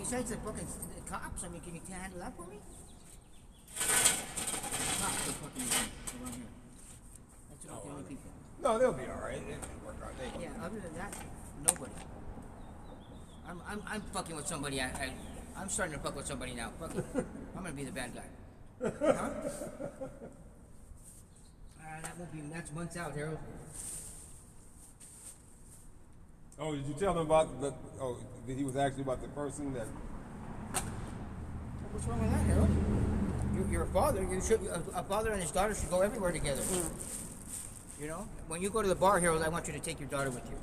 besides the fucking the cops, I mean, can you handle that for me? Cops are fucking around here. That's about the only people. No, they'll be all right. They'll work out. They Yeah, other than that, nobody. I'm fucking with somebody. I'm starting to fuck with somebody now. Fuck it. I'm gonna be the bad guy. Huh? That won't be. That's months out, Harold. Oh, did you tell them about the? Oh, that he was actually about the person that. What's wrong with that, Harold? You're a father. You should. A father and his daughter should go everywhere together. You know, when you go to the bar, Harold, I want you to take your daughter with you.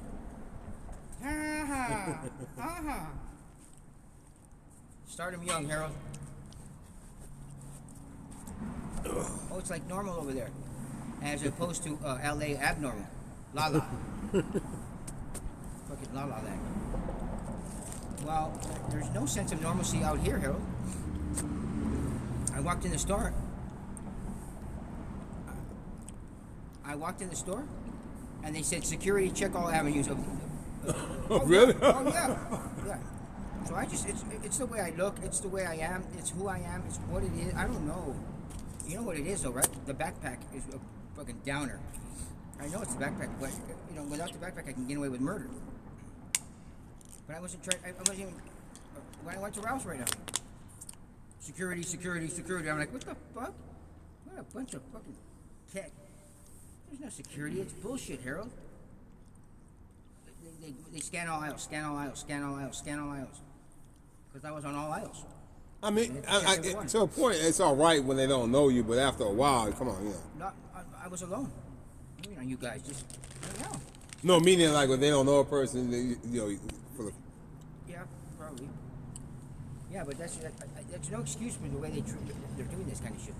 Start him young, Harold. Oh, it's like normal over there, as opposed to L.A. abnormal. La. Fucking la that. Well, there's no sense of normalcy out here, Harold. I walked in the store. And they said security check all avenues of. Really? Yeah. Oh yeah. So it's the way I look. It's the way I am. It's who I am. It's what it is. I don't know. You know what it is, though, right? The backpack is a fucking downer. I know it's the backpack, but you know, without the backpack, I can get away with murder. But I wasn't trying. I wasn't even. When I went to Ralph's right now. Security. I'm like, what the fuck? What a bunch of fucking cat. There's no security. It's bullshit, Harold. They scan all aisles. Because I was on all aisles. I mean, to a point, it's all right when they don't know you, but after a while, come on, yeah. I was alone. You know, you guys just, I don't know. No, meaning like when they don't know a person, you know, for the. Yeah, probably. Yeah, but that's no excuse for the way they're doing this kind of shit.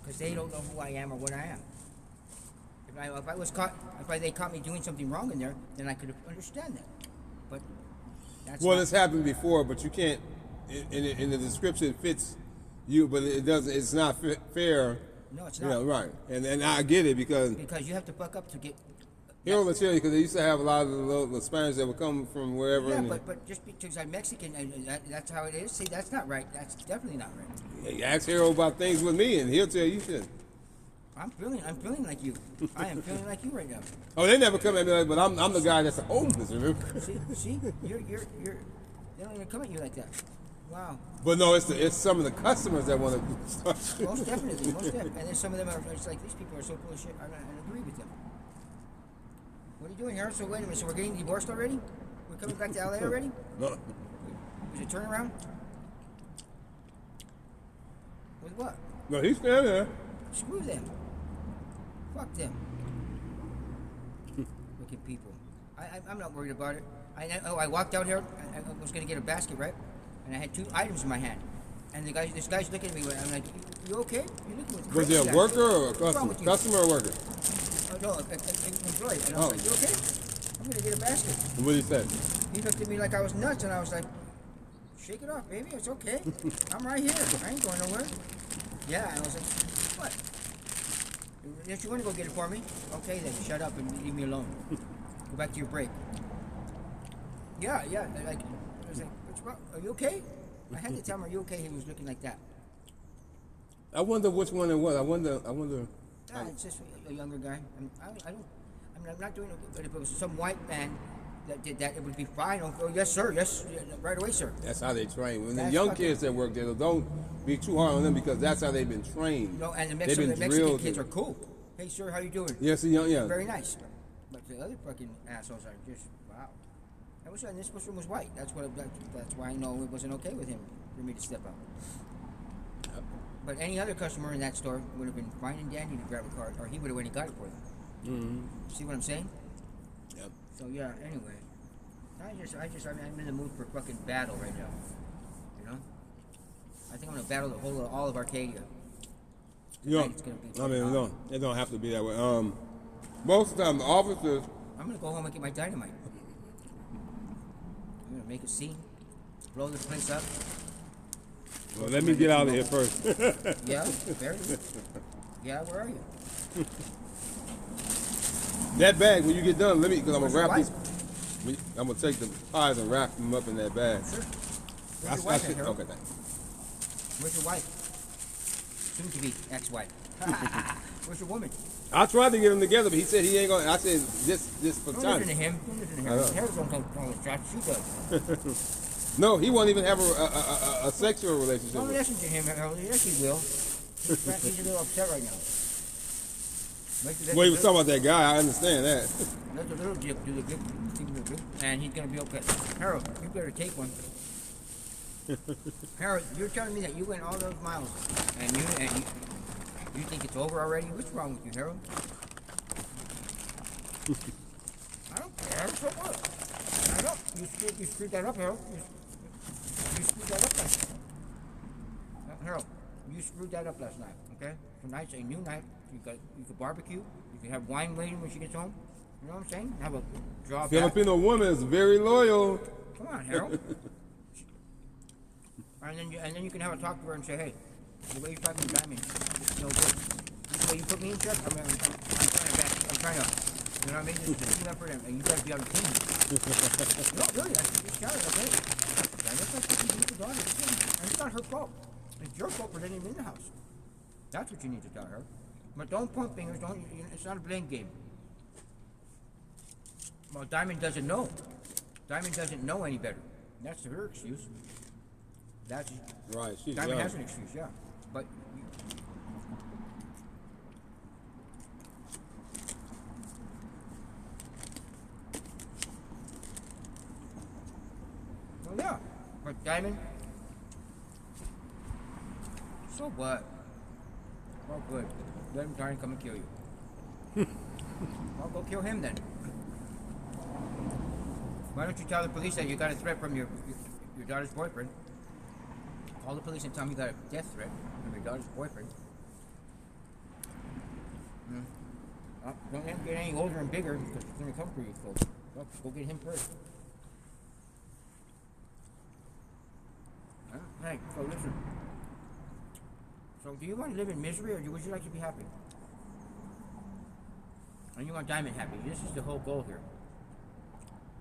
Because they don't know who I am or what I am. If they caught me doing something wrong in there, then I could understand that. But that's well, it's happened before, but you can't. In the description, it fits you, but it doesn't. It's not fair. No, it's not. You know, right? And I get it because you have to fuck up to get. Harold will tell you because they used to have a lot of the Spanish that would come from wherever. Yeah, but just because I'm Mexican and that's how it is. See, that's not right. That's definitely not right. You ask Harold about things with me, and he'll tell you shit. I'm feeling like you. I am feeling like you right now. Oh, they never come at me like, but I'm the guy that's open. See, you're. They don't even come at you like that. Wow. But no, it's some of the customers that want to start. Most definitely. And then some of them are it's like these people are so full of shit. I agree with them. What are you doing, Harold? So wait a minute. So we're getting divorced already? We're coming back to LA already? No. Was it turnaround? With what? No, he's standing there. Screw them. Fuck them. Looking people. I'm not worried about it. I walked out here. I was going to get a basket, right? And I had 2 items in my hand. And this guy's looking at me. I'm like, you okay? You're looking with Was it a worker or a customer? Customer or worker? No, an employee. And I was like, you okay? I'm going to get a basket. And what did he say? He looked at me like I was nuts. And I was like, shake it off, baby. It's okay. I'm right here. I ain't going nowhere. Yeah. And I was like, what? If you want to go get it for me, okay then, shut up and leave me alone. Go back to your break. Yeah. Like, I was like, what's wrong? Are you okay? I had to tell him, are you okay? He was looking like that. I wonder which one it was. I wonder. It's just a younger guy. I'm not doing it. But if it was some white man that did that, it would be fine. Oh, yes, sir. Yes, right away, sir. That's how they train. When the young kids that work there, don't be too hard on them because that's how they've been trained. No, and the Mexican kids are cool. Hey, sir, how you doing? Yes, yeah. Very nice. But the other fucking assholes are just wow. I wish this one was white. That's why I know it wasn't okay with him for me to step out. Yep. But any other customer in that store would have been fine and dandy to grab a card, or he would have went and got it for them. Mm-hmm. See what I'm saying? Yep. So yeah. Anyway, I'm in the mood for fucking battle right now. You know? I think I'm gonna battle the whole of all of Arcadia. Yeah. I mean, it don't have to be that way. Most of the time, the officers. I'm gonna go home and get my dynamite. I'm gonna make a scene, blow the place up. Well, let me get out of here first. Yeah, very good. Yeah, where are you? That bag, when you get done, because I'm gonna wrap Where's these. I'm gonna take the pies and wrap them up in that bag. Sure. Where's your wife at, Harold? Okay, thanks. Where's your wife? Soon to be ex-wife. Where's your woman? I tried to get them together, but he said he ain't gonna. I said this for Don't time. listen to him. Don't listen to I him. know. Harold don't come on the shots. She does. No, he won't even have a sexual relationship. Don't with listen to him, Harold. Yes, he will. He's a little upset right now. her. Well, he was talking about that guy. I understand that. Let the little dip do the good thing, and he's gonna be okay. Harold, you better take one. Harold, you're telling me that you went all those miles, and you think it's over already? What's wrong with you, Harold? I don't care. So what? I don't. You screwed that up, Harold. You screwed that up last night. Harold, you screwed that up last night. Okay? Tonight's a new night. You could barbecue. You can have wine waiting when she gets home. You know what I'm saying? Have a draw back. Filipino woman is very loyal. Come on, Harold. and then you can have a talk to her and say, hey, the way you're talking to Diamond, it's no good. The way you put me in check, I'm trying to you know what I mean? This is a team effort, and you guys be on the team. No, really, it's Charlie, okay? That's not what you do with the daughter. And it's not her fault. It's your fault for letting him in the house. That's what you need to tell her. But don't point fingers. It's not a blame game. Well, Diamond doesn't know. Diamond doesn't know any better. That's her excuse. That's Right, she's Diamond young. has an excuse, yeah. But well, yeah. But Diamond. So what? Oh, good. Let him try and come and kill you. I'll go kill him then. Why don't you tell the police that you got a threat from your daughter's boyfriend? Call the police and tell them you got a death threat from your daughter's boyfriend. Don't let him get any older and bigger because he's going to come for you, folks. Well, go get him first. Hey, so listen. So do you want to live in misery or would you like to be happy? And you want Diamond happy. This is the whole goal here.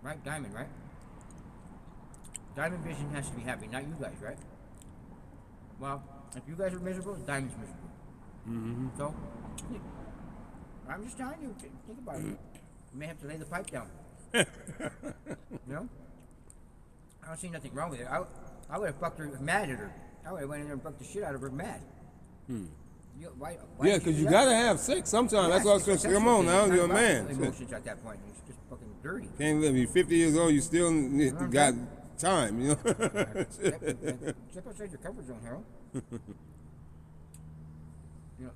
Right? Diamond, right? Diamond Vision has to be happy, not you guys, right? Well, if you guys are miserable, Diamond's miserable. Mm-hmm. So, I'm just telling you, think about it. You may have to lay the pipe down. You know? I don't see nothing wrong with it. I would have fucked her mad at her. I would have went in there and fucked the shit out of her mad. Why Yeah, because you gotta have sex sometimes. That's what I was going to say. Come on now, you're a man. Emotions at that point. It's just fucking dirty. Can't live. You're 50 years old. You still got time. You know. Step outside your comfort zone, Harold. You know,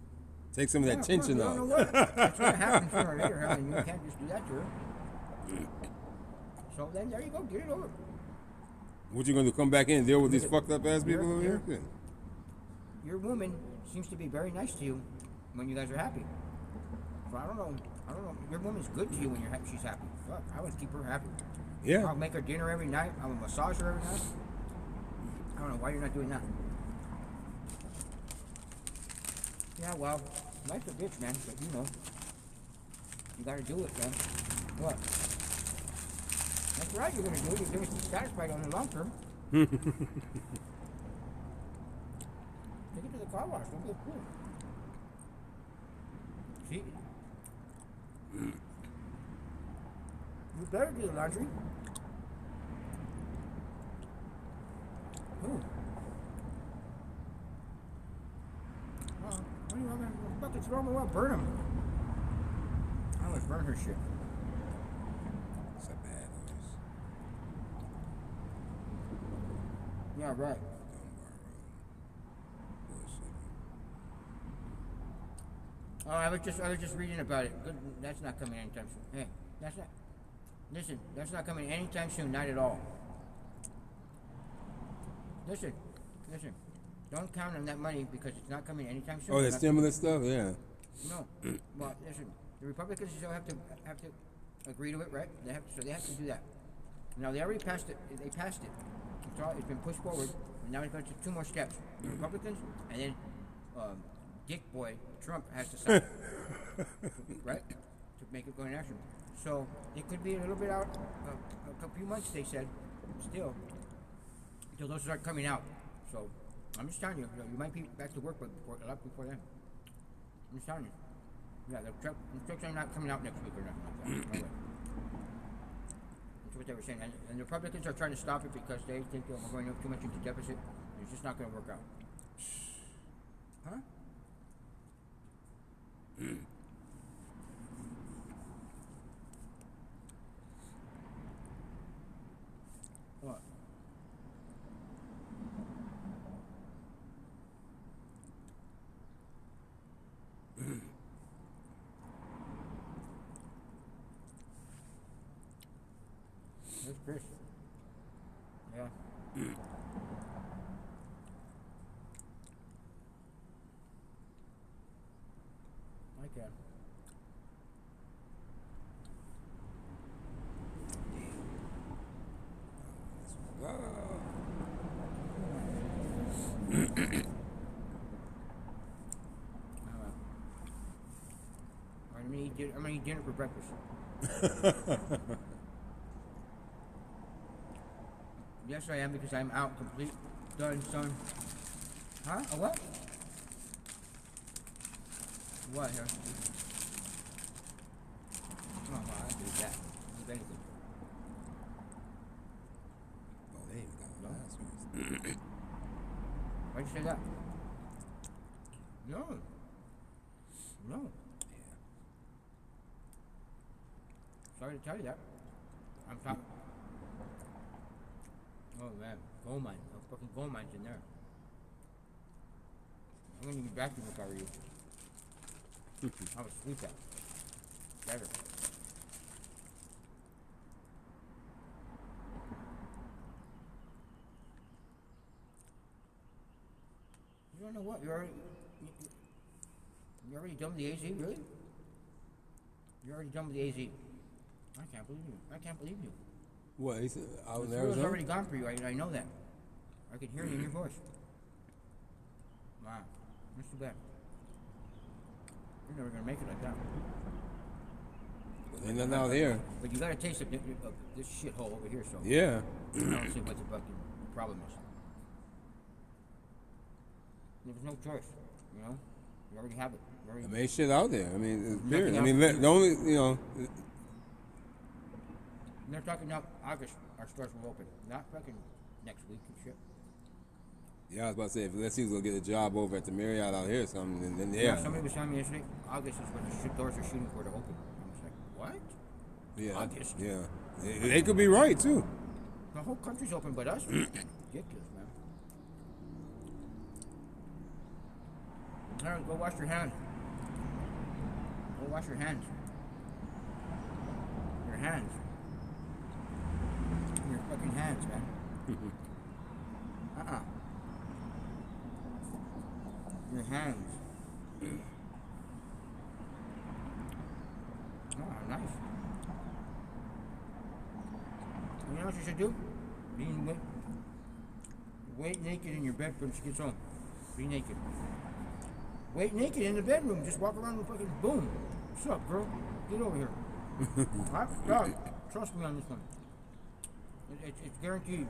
Take some of that tension off. off. It's going to happen sooner or later, Harold, and you can't just do that to her. So then, there you go. Get it over. What you gonna do? Come back in and deal with these fucked up ass people over here? Yeah. Your woman seems to be very nice to you when you guys are happy. So I don't know. Your woman's good to you when she's happy. Fuck, I would keep her happy. Yeah. I'll make her dinner every night. I will massage her every night. I don't know why you're not doing that. Yeah, well, life's a bitch, man. But you know, you gotta do it, man. What? That's right. You're gonna do it. You're gonna be satisfied on the long term. Take it to the car wash. Don't be a fool. See? You better do the laundry. Who? What do you want to fucking throw them away? Burn them. I always burn her shit. It's a bad noise. Yeah, right. Oh, I was just reading about it. Good, that's not coming anytime soon. Hey, that's not. Listen, that's not coming anytime soon. Not at all. Listen. Don't count on that money because it's not coming anytime soon. Oh, the stimulus stuff, yeah. No. Well, listen. The Republicans still have to agree to it, right? They have to do that. Now they already passed it. They passed it. It's been pushed forward. And now it's going to two more steps. The Republicans and then Dick Boy Trump has to sign, right, to make it go in action. So it could be a little bit out, a few months. They said, still, until those start coming out. So I'm just telling you, you might be back to work, but a lot before then. I'm just telling you. Yeah, the trucks are not coming out next week or nothing like that. No way. That's what they were saying. And the Republicans are trying to stop it because they think that we're going too much into deficit. And it's just not going to work out. Huh? What? There's Chris. Yeah. I can. I'm gonna eat dinner for breakfast. Yes, I am, because I'm out complete, done, son. Huh? A what? What here? Oh, well, I do that. If anything. Oh, they even got last ones. Why'd you say that? No. No. Yeah. Sorry to tell you that. I'm talking. Oh man, gold mine. No fucking gold mines in there. I'm gonna be vacuum if I were you. I would sleep that. Better. You don't know what? You're already done with the AZ, really? You're already done with the AZ. I can't believe you. I can't believe you. What? He said out in The thrill is Arizona? already gone for you. I know that. I could hear it in your voice. Wow. That's too bad. You're never going to make it like that. Ain't nothing out here. But you got to taste of this shithole over here, so. Yeah. I don't see what the fucking problem is. There's no choice, you know? You already have it. You already I mean, shit out there. I mean, it's period. I Nothing mean, else. the only, you know, They're talking now August, our stores will open. Not fucking next week and shit. yeah, I was about to say, if let's see who's gonna get a job over at the Marriott out here or something, then yeah. Somebody was telling me yesterday, August is when the doors are shooting for to open. I was like, what? Yeah. August. Yeah. They could be right, too. The whole country's open but us? Ridiculous, man. All right, go wash your hands. Go wash your hands. Your hands. Your fucking hands, man. Your hands. Oh, nice. You know what you should do? Wait naked in your bed when she gets home. Be naked. Wait naked in the bedroom. Just walk around and fucking boom. What's up, girl? Get over here. Hot dog. Trust me on this one. It's guaranteed.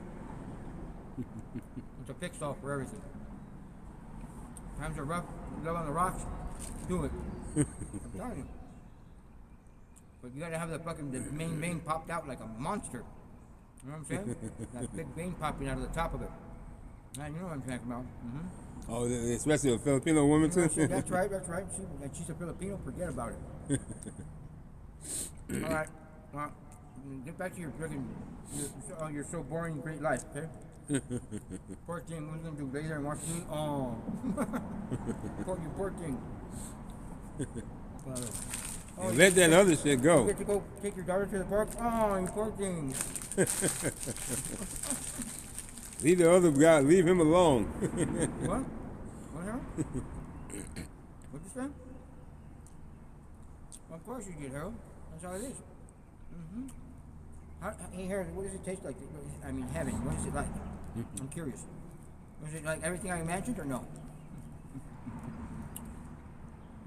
It's a fix-all for everything. Times are rough. Live on the rocks. Do it. I'm telling you. But you gotta have the main vein popped out like a monster. You know what I'm saying? That big vein popping out of the top of it. Man, you know what I'm talking about. Mm-hmm. Oh, especially a Filipino woman, too? That's right. She's a Filipino. Forget about it. All right. Get back to your friggin' you're so boring, great life, okay? Poor thing, what are you gonna do? Lay there and watch me? Oh. Poor thing. Oh, let that other shit go. You get to go take your daughter to the park? Oh, you poor thing. Leave the other guy, leave him alone. What? What happened? What'd you say? Of course you did, Harold. That's how it is. Mm-hmm. Hey, Harold, what does it taste like? I mean, heaven, what is it like? I'm curious. Was it like everything I imagined or no?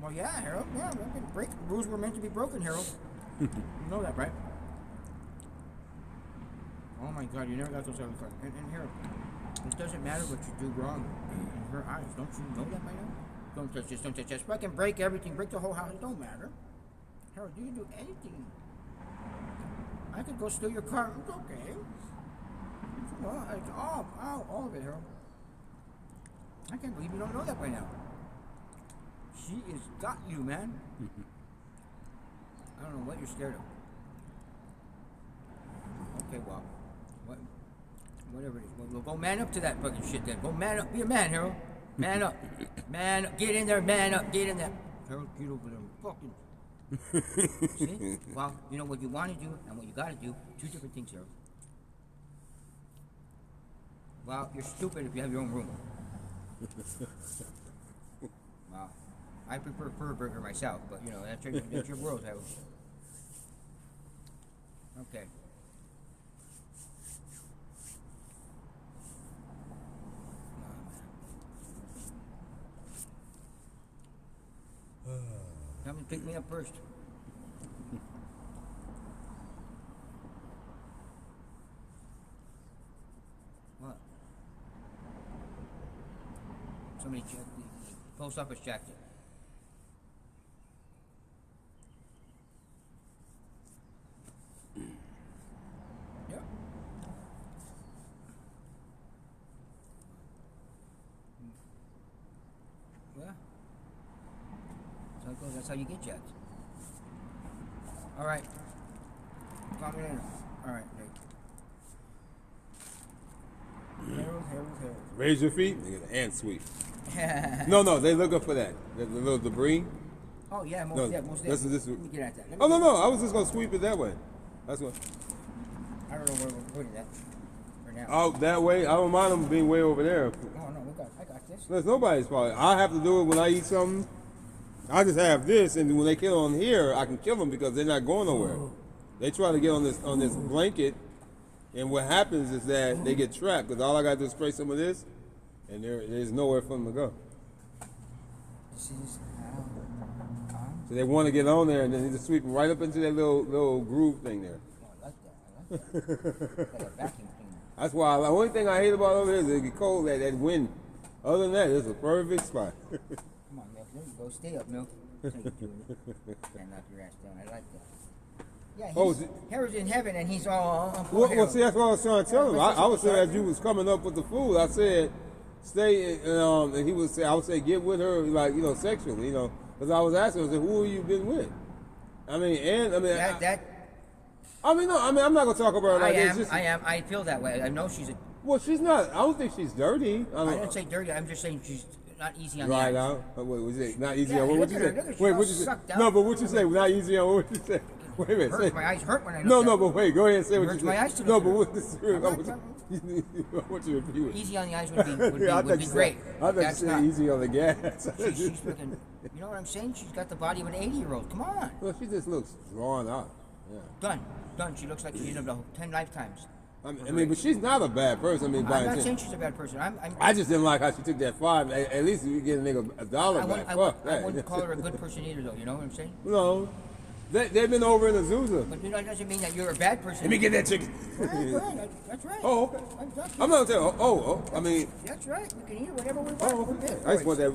Well, yeah, Harold. Yeah, rules were meant to be broken, Harold. You know that, right? Oh my God, you never got those other cards. And Harold, It doesn't matter what you do wrong in her eyes. Don't you know that by now? Don't touch this, don't touch this. Fucking break everything, break the whole house. It don't matter. Harold, you can do anything. I could go steal your car. It's okay. Well, it's all of it, Harold. I can't believe you don't know that by now. She has got you, man. I don't know what you're scared of. Okay, well, whatever it is. Well, go man up to that fucking shit then. Go man up. Be a man, Harold. Man up. Man up. Get in there, man up. Get in there. Harold, get over there. Fucking. See? Well, you know what you want to do and what you got to do. Two different things, Harold. Well, you're stupid if you have your own room. Wow. I prefer fur burger myself, but you know, that's your world, Harold. Okay. Come and pick me up first. What? Somebody checked the post office checked it. Yep. Well. That's how you get jacked. All right. Call me later. All right, Harold. Raise your feet and get an ant sweep. No, they look up for that. The little debris. Oh yeah, most No, definitely. this Let me get at that. Oh no, I was just gonna sweep it that way. That's what. I don't know where we're putting that for now. Out that way. I don't mind them being way over there. Oh no, I got this. That's nobody's fault. I have to do it when I eat something. I just have this, and when they kill on here, I can kill them because they're not going nowhere. They try to get on this blanket, and what happens is that they get trapped because all I got to do is spray some of this, and there's nowhere for them to go. This is So they want to get on there, and then they just sweep them right up into that little groove thing there. Oh, I like that. Like a vacuum cleaner. That's why the only thing I hate about over there is it get cold, that wind. Other than that, it's a perfect spot. Come on, Milk. There you go. Stay up, Milk. That's how you do it. And knock your ass down. I like that. Yeah, Harold's in heaven, and he's all. Well, see, that's what I was trying to tell him. I was saying as you was coming up with the food, I said, stay, and he would say, I would say, get with her, like, sexually, because I was asking him, I said, who have you been with? I'm not gonna talk about her like this. I am. I feel that way. I know she's a. Well, she's not. I don't think she's dirty. I didn't say dirty. I'm just saying she's not easy on the right eyes. out. Wait, was it not easy on? Yeah, What you say? Wait, what you say? No, but what you say? Not easy on. What you say? Wait a minute. Say. My eyes hurt when I look No, at but wait. Go ahead and say what you hurts say. my eyes to No, look but at what this? I want you to repeat it. Easy on the eyes would be great. I thought you said easy on the gas. She's freaking. You know what I'm saying? She's got the body of an 80-year-old. Come on. Well, she just looks drawn out. Yeah. Done. She looks like she's lived 10 lifetimes. I mean, but she's not a bad person. I'm not saying she's a bad person. I just didn't like how she took that $5. At least you get a nigga $1 back. I wouldn't call her a good person either, though. You know what I'm saying? No. They've been over in Azusa. But that doesn't mean that you're a bad person. Let me get that chicken. Right. That's right. Oh, okay. I'm not telling. I mean. That's right. We can eat whatever we want. Oh, okay. I just want that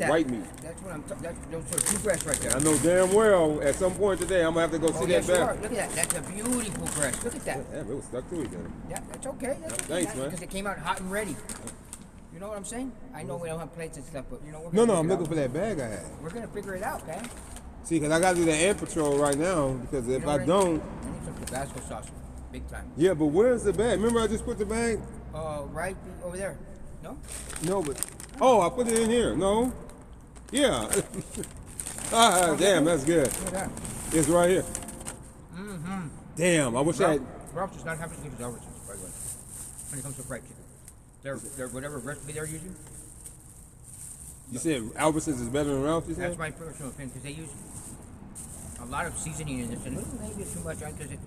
white meat. That's what I'm. Those are two breasts right there. I know damn well at some point today I'm gonna have to go see that back. Look at that. That's a beautiful breast. Look at that. Yeah, it was stuck to each other. Yeah, that's okay. Thanks, man. Because it came out hot and ready. You know what I'm saying? I know we don't have plates and stuff, but we're gonna I'm looking for that bag I had. We're gonna figure it out, man. See, because I got to do the ant patrol right now, because if I don't... I need some Tabasco sauce, big time. Yeah, but where's the bag? Remember I just put the bag? Right over there. No? No, but... Oh, I put it in here. No? Yeah. Damn, that's good. Look at that. It's right here. Mm-hmm. Damn, I wish I had... Ralph does not have to use Albertsons, by the way, when it comes to fried chicken. They're whatever recipe they're using. You said Albertsons is better than Ralph's, you said? That's my personal opinion, because they use a lot of seasoning in this, and maybe it's too much, because it's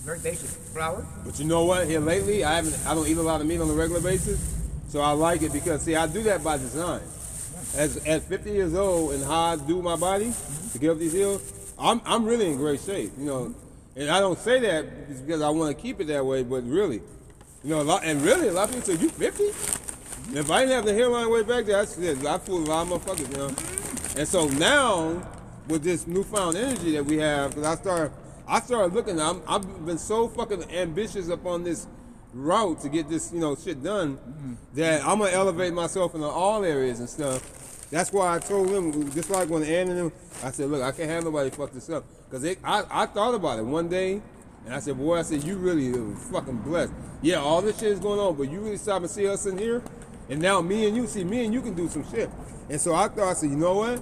very basic. Flour. But you know what? Here lately, I don't eat a lot of meat on a regular basis, so I like it because, see, I do that by design. As at 50 years old and how I do my body to get up these hills, I'm really in great shape, And I don't say that because I want to keep it that way, but really, You know, and really, a lot of people say, you 50? If I didn't have the hairline way back there, I fooled a lot of motherfuckers, you know. And so now, with this newfound energy that we have, because I started looking, I've been so fucking ambitious up on this route to get this, shit done, that I'm gonna elevate myself in all areas and stuff. That's why I told them, just like when Ann and them, I said, look, I can't have nobody fuck this up. Because I thought about it one day, and I said, boy, you really are fucking blessed. Yeah, all this shit is going on, but you really stop and see us in here, and now me and you can do some shit. And so I said, you know what?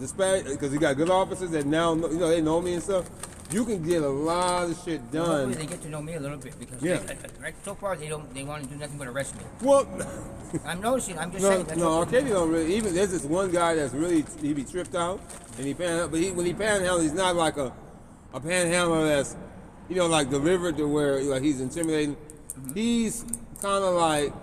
Despite, because you got good officers that now, they know me and stuff, you can get a lot of shit done. Hopefully they get to know me a little bit because right so far they want to do nothing but arrest me. Well, I'm noticing. I'm just saying. No, Arcadia don't really. Even there's this one guy that's really he be tripped out and he panhandle, but when he panhandles, he's not like a panhandler that's like delivered to where like he's intimidating. Mm-hmm. He's kind of like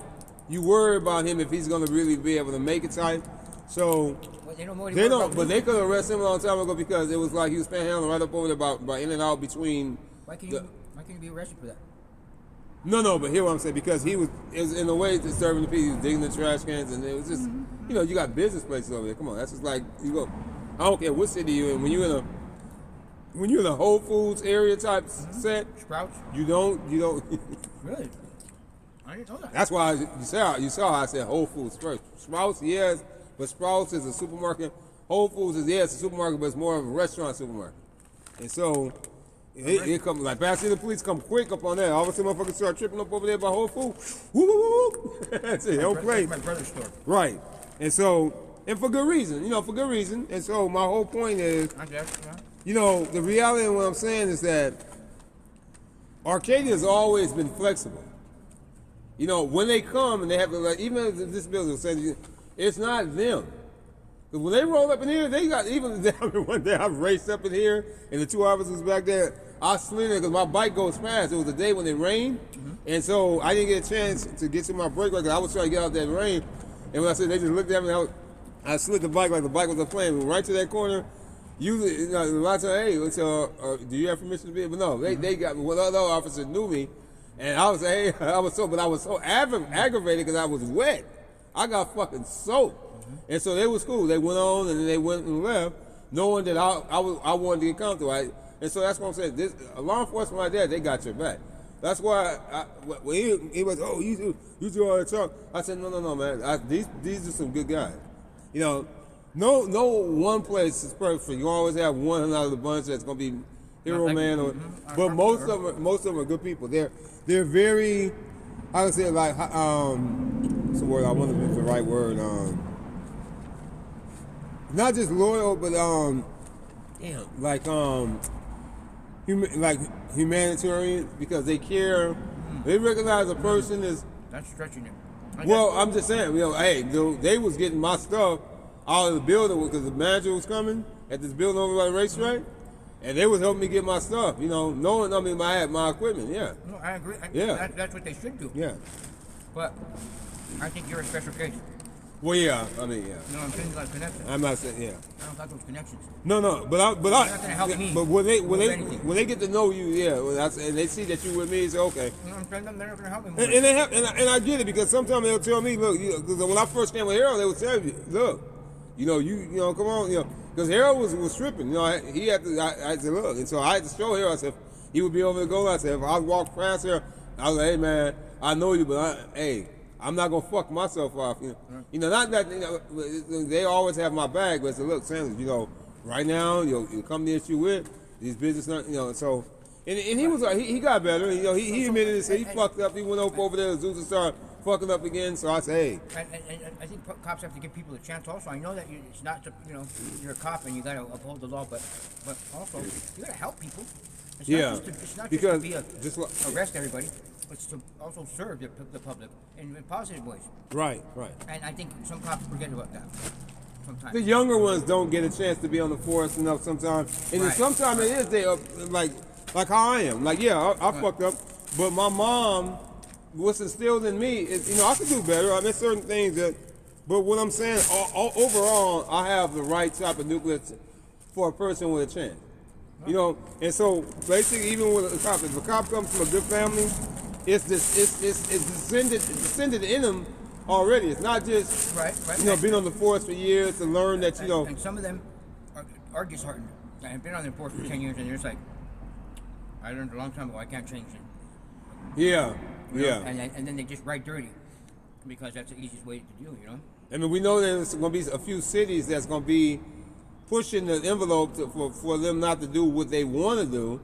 you worry about him if he's gonna really be able to make it type. So. They don't, but they could arrest him a long time ago because it was like he was panhandling right up over there by in and out between. Why can you be arrested for that? No, but hear what I'm saying, because it was in a way disturbing the people. He was digging the trash cans, and it was just, you got business places over there. Come on, that's just like you go. I don't care what city you're in. When you're in a Whole Foods area type set, Sprouts. You don't. Really? I didn't know that. That's why you saw how I said Whole Foods first. Sprouts, yes. But Sprouts is a supermarket. Whole Foods is, it's a supermarket, but it's more of a restaurant supermarket. And so, it comes, like, Pasadena police come quick up on that. All of a sudden, motherfuckers start tripping up over there by Whole Foods. Woo, woo, woo. That's it, don't play. That's my brother's store. Right. And so, and for good reason, for good reason. And so, my whole point is, the reality of what I'm saying is that Arcadia has always been flexible. When they come and they have to, like, even if this building says, it's not them. Because when they roll up in here, they got, one day I raced up in here, and the two officers back there, I slid in because my bike goes fast. It was a day when it rained, and so I didn't get a chance to get to my brake because I was trying to get out that rain. And when I said, they just looked at me, I slid the bike like the bike was a plane, right to that corner. Usually, a lot of times, hey, do you have permission to be? But no, they got me. One other officer knew me, and I was like, hey, I was so aggravated because I was wet. I got fucking soaked. And so they was cool. They went on and then they went and left, knowing that I wanted to get comfortable. And so that's what I'm saying. This law enforcement like that, they got your back. That's why when he was, you do all the talk. I said, no, man. These are some good guys. No one place is perfect. You always have one out of the bunch that's gonna be hero man, but most of them are good people. They're very, I would say, like what's the word? I want to use the right word. Not just loyal, but like humanitarian, because they care. They recognize a person is. That's stretching it. I'm just saying, hey, they was getting my stuff out of the building because the manager was coming at this building over by the racetrack, and they was helping me get my stuff. Knowing I had my equipment. Yeah. No, I agree. That's what they should do. Yeah. But I think you're a special case. Well, yeah. I mean, yeah. I'm saying about connections. I'm not saying, yeah. I don't got those connections. No, You're not gonna help me. But when they get to know you, and they see that you with me, say, okay. I'm telling them they're not gonna help me. And I get it, because sometimes they'll tell me, look, because when I first came with Harold, they would tell me, look, come on, because Harold was tripping. He had to. I said, look, and so I had to show Harold. I said, he would be over the goal. I said, if I walk past here, I was like, hey man, I know you, but I'm not gonna fuck myself off. Not that they always have my back, but I said, look, Sanders, right now, you come the issue with these business, so. And he was like, he got better. He admitted it. He fucked up. He went over there to Zeus and started fucking up again. So I said, hey. I think cops have to give people a chance. Also, I know that it's not to, you're a cop and you got to uphold the law, but also you got to help people. It's not just to arrest everybody. It's to also serve the public in positive ways. Right. And I think some cops forget about that. Sometimes. The younger ones don't get a chance to be on the force enough sometimes, and then sometimes it is they like how I am. Like, I fucked up, but my mom, what's instilled in me is, I could do better. I mean, certain things but what I'm saying, overall, I have the right type of nucleus for a person with a chance. And so basically, even with a cop, if a cop comes from a good family, it's this it's descended in them already. It's not just Right. being on the force for years to learn that And some of them are disheartened. I've been on the force for 10 years, and they're just like, I learned a long time ago, I can't change it. yeah. You know? And then they just write dirty because that's the easiest way to do, you know? I mean, we know there's going to be a few cities that's going to be pushing the envelope for them not to do what they want to do.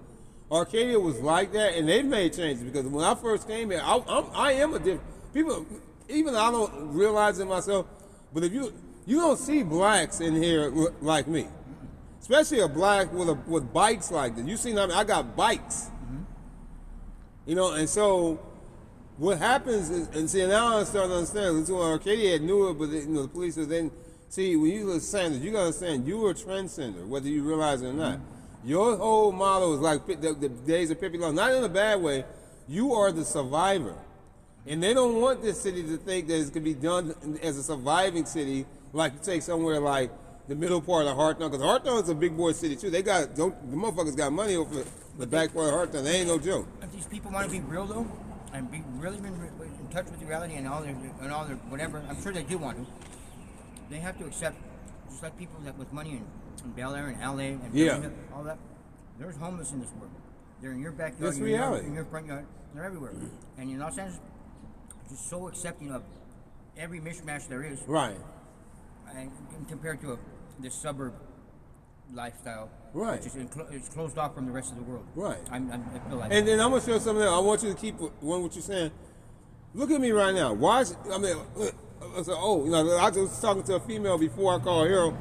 Arcadia was like that, and they've made changes because when I first came here, I am a different people. Even I don't realize it myself, but if you don't see blacks in here like me, especially a black with bikes like this. You see, I got bikes, and so. What happens is, and see, now I'm starting to understand. This is when Arcadia knew it, but the police was then. See, when you look Sanders, you gotta understand you were a trendsetter, whether you realize it or not. Your whole motto is like the days of Pippi Longstocking, not in a bad way. You are the survivor, and they don't want this city to think that it could be done as a surviving city, like you take somewhere like the middle part of Hartnell, because Hartnell is a big boy city too. The motherfuckers got money over the back part of Hartnell. They ain't no joke. If these people want to be real though, and be really been in touch with reality and all their whatever, I'm sure they do want to. They have to accept, just like people that with money in Bel Air and LA and Birmingham, all that. There's homeless in this world. They're in your backyard, That's reality. in your front yard. They're everywhere. And in Los Angeles, just so accepting of every mishmash there is. Right. And compared to this suburb lifestyle, right? Which is it's closed off from the rest of the world, right? I feel like. And then I'm gonna show you something else. I want you to keep what you're saying. Look at me right now. Why? I mean, I was talking to a female before I called Hero.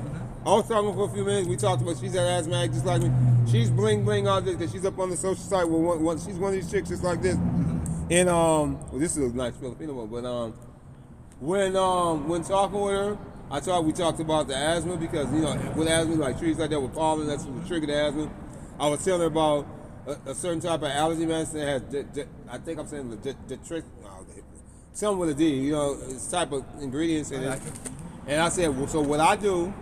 I was talking for a few minutes. We talked about she's an asthmatic just like me. She's bling bling all this because she's up on the social site with she's one of these chicks just like this. And well, this is a nice Filipino one. But when talking with her. We talked about the asthma because, with asthma, like trees like that with pollen, that's what trigger the asthma. I was telling her about a certain type of allergy medicine that has, I think I'm saying something with a D, it's type of ingredients in it. And I said, well, so what I do,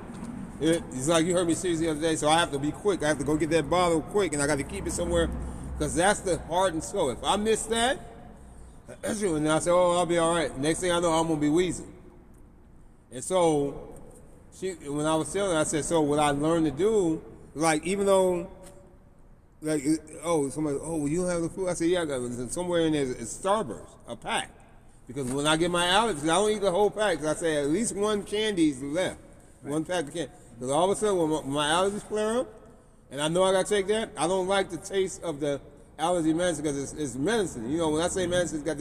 it's like you heard me seriously the other day, so I have to be quick. I have to go get that bottle quick, and I got to keep it somewhere because that's the heart and soul. If I miss that, and I said, oh, I'll be all right. Next thing I know, I'm going to be wheezing. And so, when I was telling her, I said, so what I learned to do, like, even though, like, somebody, well, you don't have the food? I said, yeah, I got it. Somewhere in there is Starburst, a pack. Because when I get my allergies, I don't eat the whole pack. Because I say at least one candy's left. Right. One pack of candy. Because all of a sudden, when my allergies flare up, and I know I got to take that, I don't like the taste of the allergy medicine because it's medicine. When I say medicine, it's got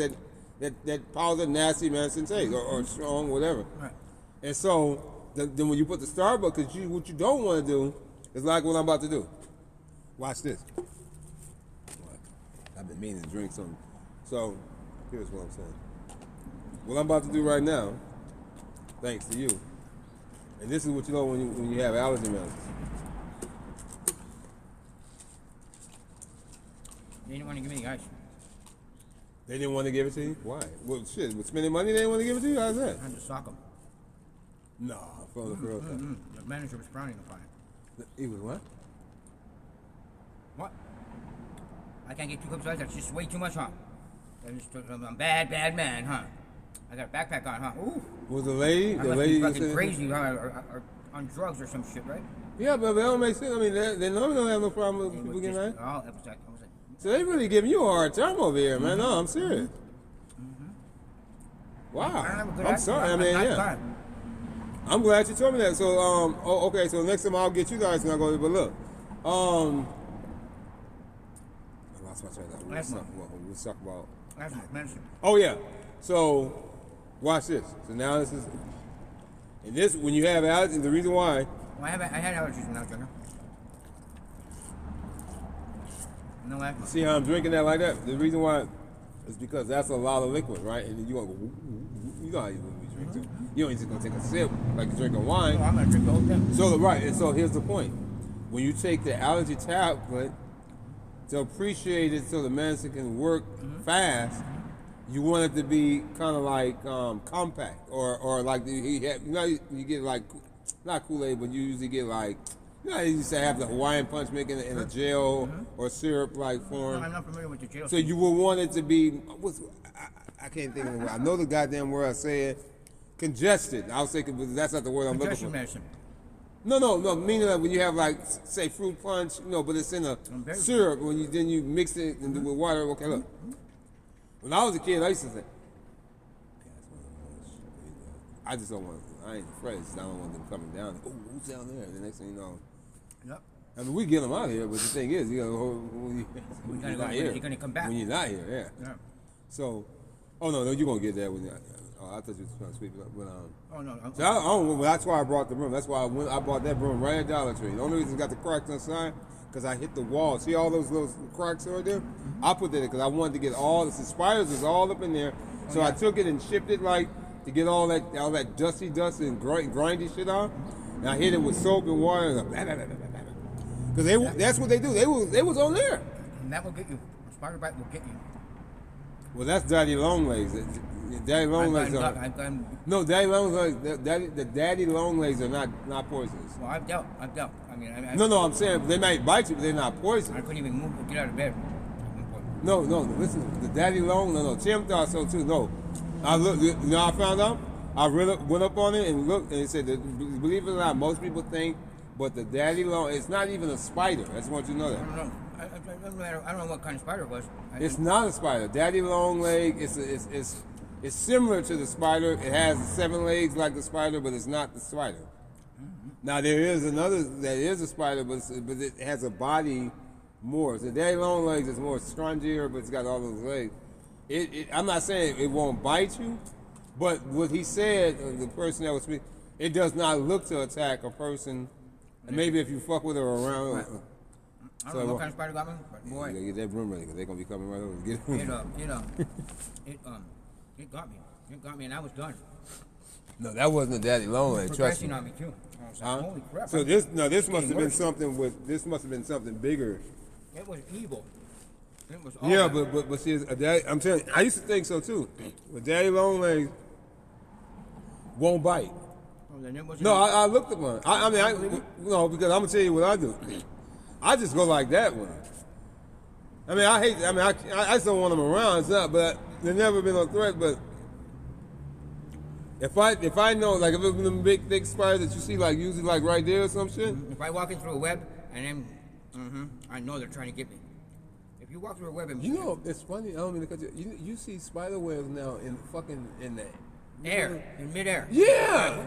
that powdered, nasty medicine taste, or strong, whatever. Right. And so, then when you put the Starbucks, because what you don't want to do is like what I'm about to do. Watch this. I've been meaning to drink something. So, here's what I'm saying. What I'm about to do right now, thanks to you, and this is what you know when you have allergy medicine. They didn't want to give me the ice. They didn't want to give it to you? Why? Well, shit, with spending money, they didn't want to give it to you? How's that? I had to sock them. No, from the girl. The manager was frowning upon it. He was what? What? I can't get 2 cups of ice. That's just way too much, huh? I'm a bad man, huh? I got a backpack on, huh? Ooh. Was the lady? I must be fucking crazy, huh? Or on drugs or some shit, right? Yeah, but that don't make sense. I mean, they normally don't have no problem with people getting that. Oh, it was like, so they really giving you a hard time over here, man. No, I'm serious. Wow. I'm sorry. I mean, yeah. I'm glad you told me that. So, okay. So next time I'll get you guys and I'll go. But look, I lost my train of thought. Let's talk about. Medicine. Oh yeah. So, watch this. So now this is, and this when you have allergies. The reason why. Well, I had allergies when I was younger. No allergies. See how I'm drinking that like that? The reason why is because that's a lot of liquid, right? And then you go, you know how you drink too. You don't just gonna take a sip like you're drinking wine. No, I'm gonna drink the whole thing. So right, and so here's the point: when you take the allergy tablet to appreciate it, so the medicine can work fast, you want it to be kind of like compact, or like you get like not Kool-Aid, but you usually get like You know, they used to have the Hawaiian punch make in a gel or syrup-like No, form. I'm not familiar with the jail. So you would want it to be, I can't think of the word. I know the goddamn word I said. Congested. I was thinking, but that's not the word I'm looking Congestion for. medicine. No. Meaning that when you have like, say, fruit punch, but it's in a very syrup. When you then you mix it and do with water. Okay, look. When I was a kid, I used to say, I just don't want. I ain't afraid. I don't want them coming down. Oh, who's down there? The next thing you know. Yep. I mean, we get them out here, but the thing is, when you're not here. You're gonna come back. When you're not here, yeah. Yeah. So, oh no, you're gonna get that when. I thought you were trying to sweep it up, but Oh no. So I don't, that's why I brought the broom. That's why I bought that broom right at Dollar Tree. The only reason it's got the cracks inside, because I hit the wall. See all those little cracks right there? I put that in because I wanted to get all the spiders is all up in there. So I took it and shipped it like to get all that dusty dust and grindy shit out. And I hit it with soap and water and because that's what they do. They was on there. And that will get you. A spider bite will get you. Well, that's Daddy Longlegs. Daddy Longlegs are no Daddy Longlegs. The Daddy Longlegs are not poisonous. Well, I've dealt. I mean, No, I'm saying they might bite you, but they're not I poisonous. couldn't even move or get out of bed. No, listen, the Daddy Long, no, Tim thought so too. No, I looked, I found out. I really went up on it and looked, and it said that, believe it or not, most people think, but the Daddy Long, it's not even a spider. I just want you to know that. I don't know. I don't know what kind of spider it was. It's not a spider. Daddy long leg. It's similar to the spider. It has 7 legs like the spider, but it's not the spider. Mm-hmm. Now there is another that is a spider, but it has a body more. So daddy long legs is more strongier, but it's got all those legs. I'm not saying it won't bite you, but what he said, the person that was speaking, it does not look to attack a person. And maybe if you fuck with her around. Right. I don't know what kind of spider got me, but boy, you gotta get that broom ready because they're gonna be coming right over. Get it got me. It got me, and I was done. No, that wasn't a daddy long leg. Trust me. Progressing on me too. I was like, holy crap! So this must have been something with. This must have been something bigger. It was evil. It was. Yeah, but see, I'm telling you, I used to think so too. But daddy long legs won't bite. Oh, then it wasn't. No, I looked at one. No, because I'm gonna tell you what I do. I just go like that one. I just don't want them around. It's not, but they've never been a threat. But if I know, like if it's them big thick spiders that you see, like usually like right there or some shit. If I walk in through a web and then, I know they're trying to get me. If you walk through a web and It's funny. I don't mean to cut you. You see spider webs now in the air, in midair. Yeah.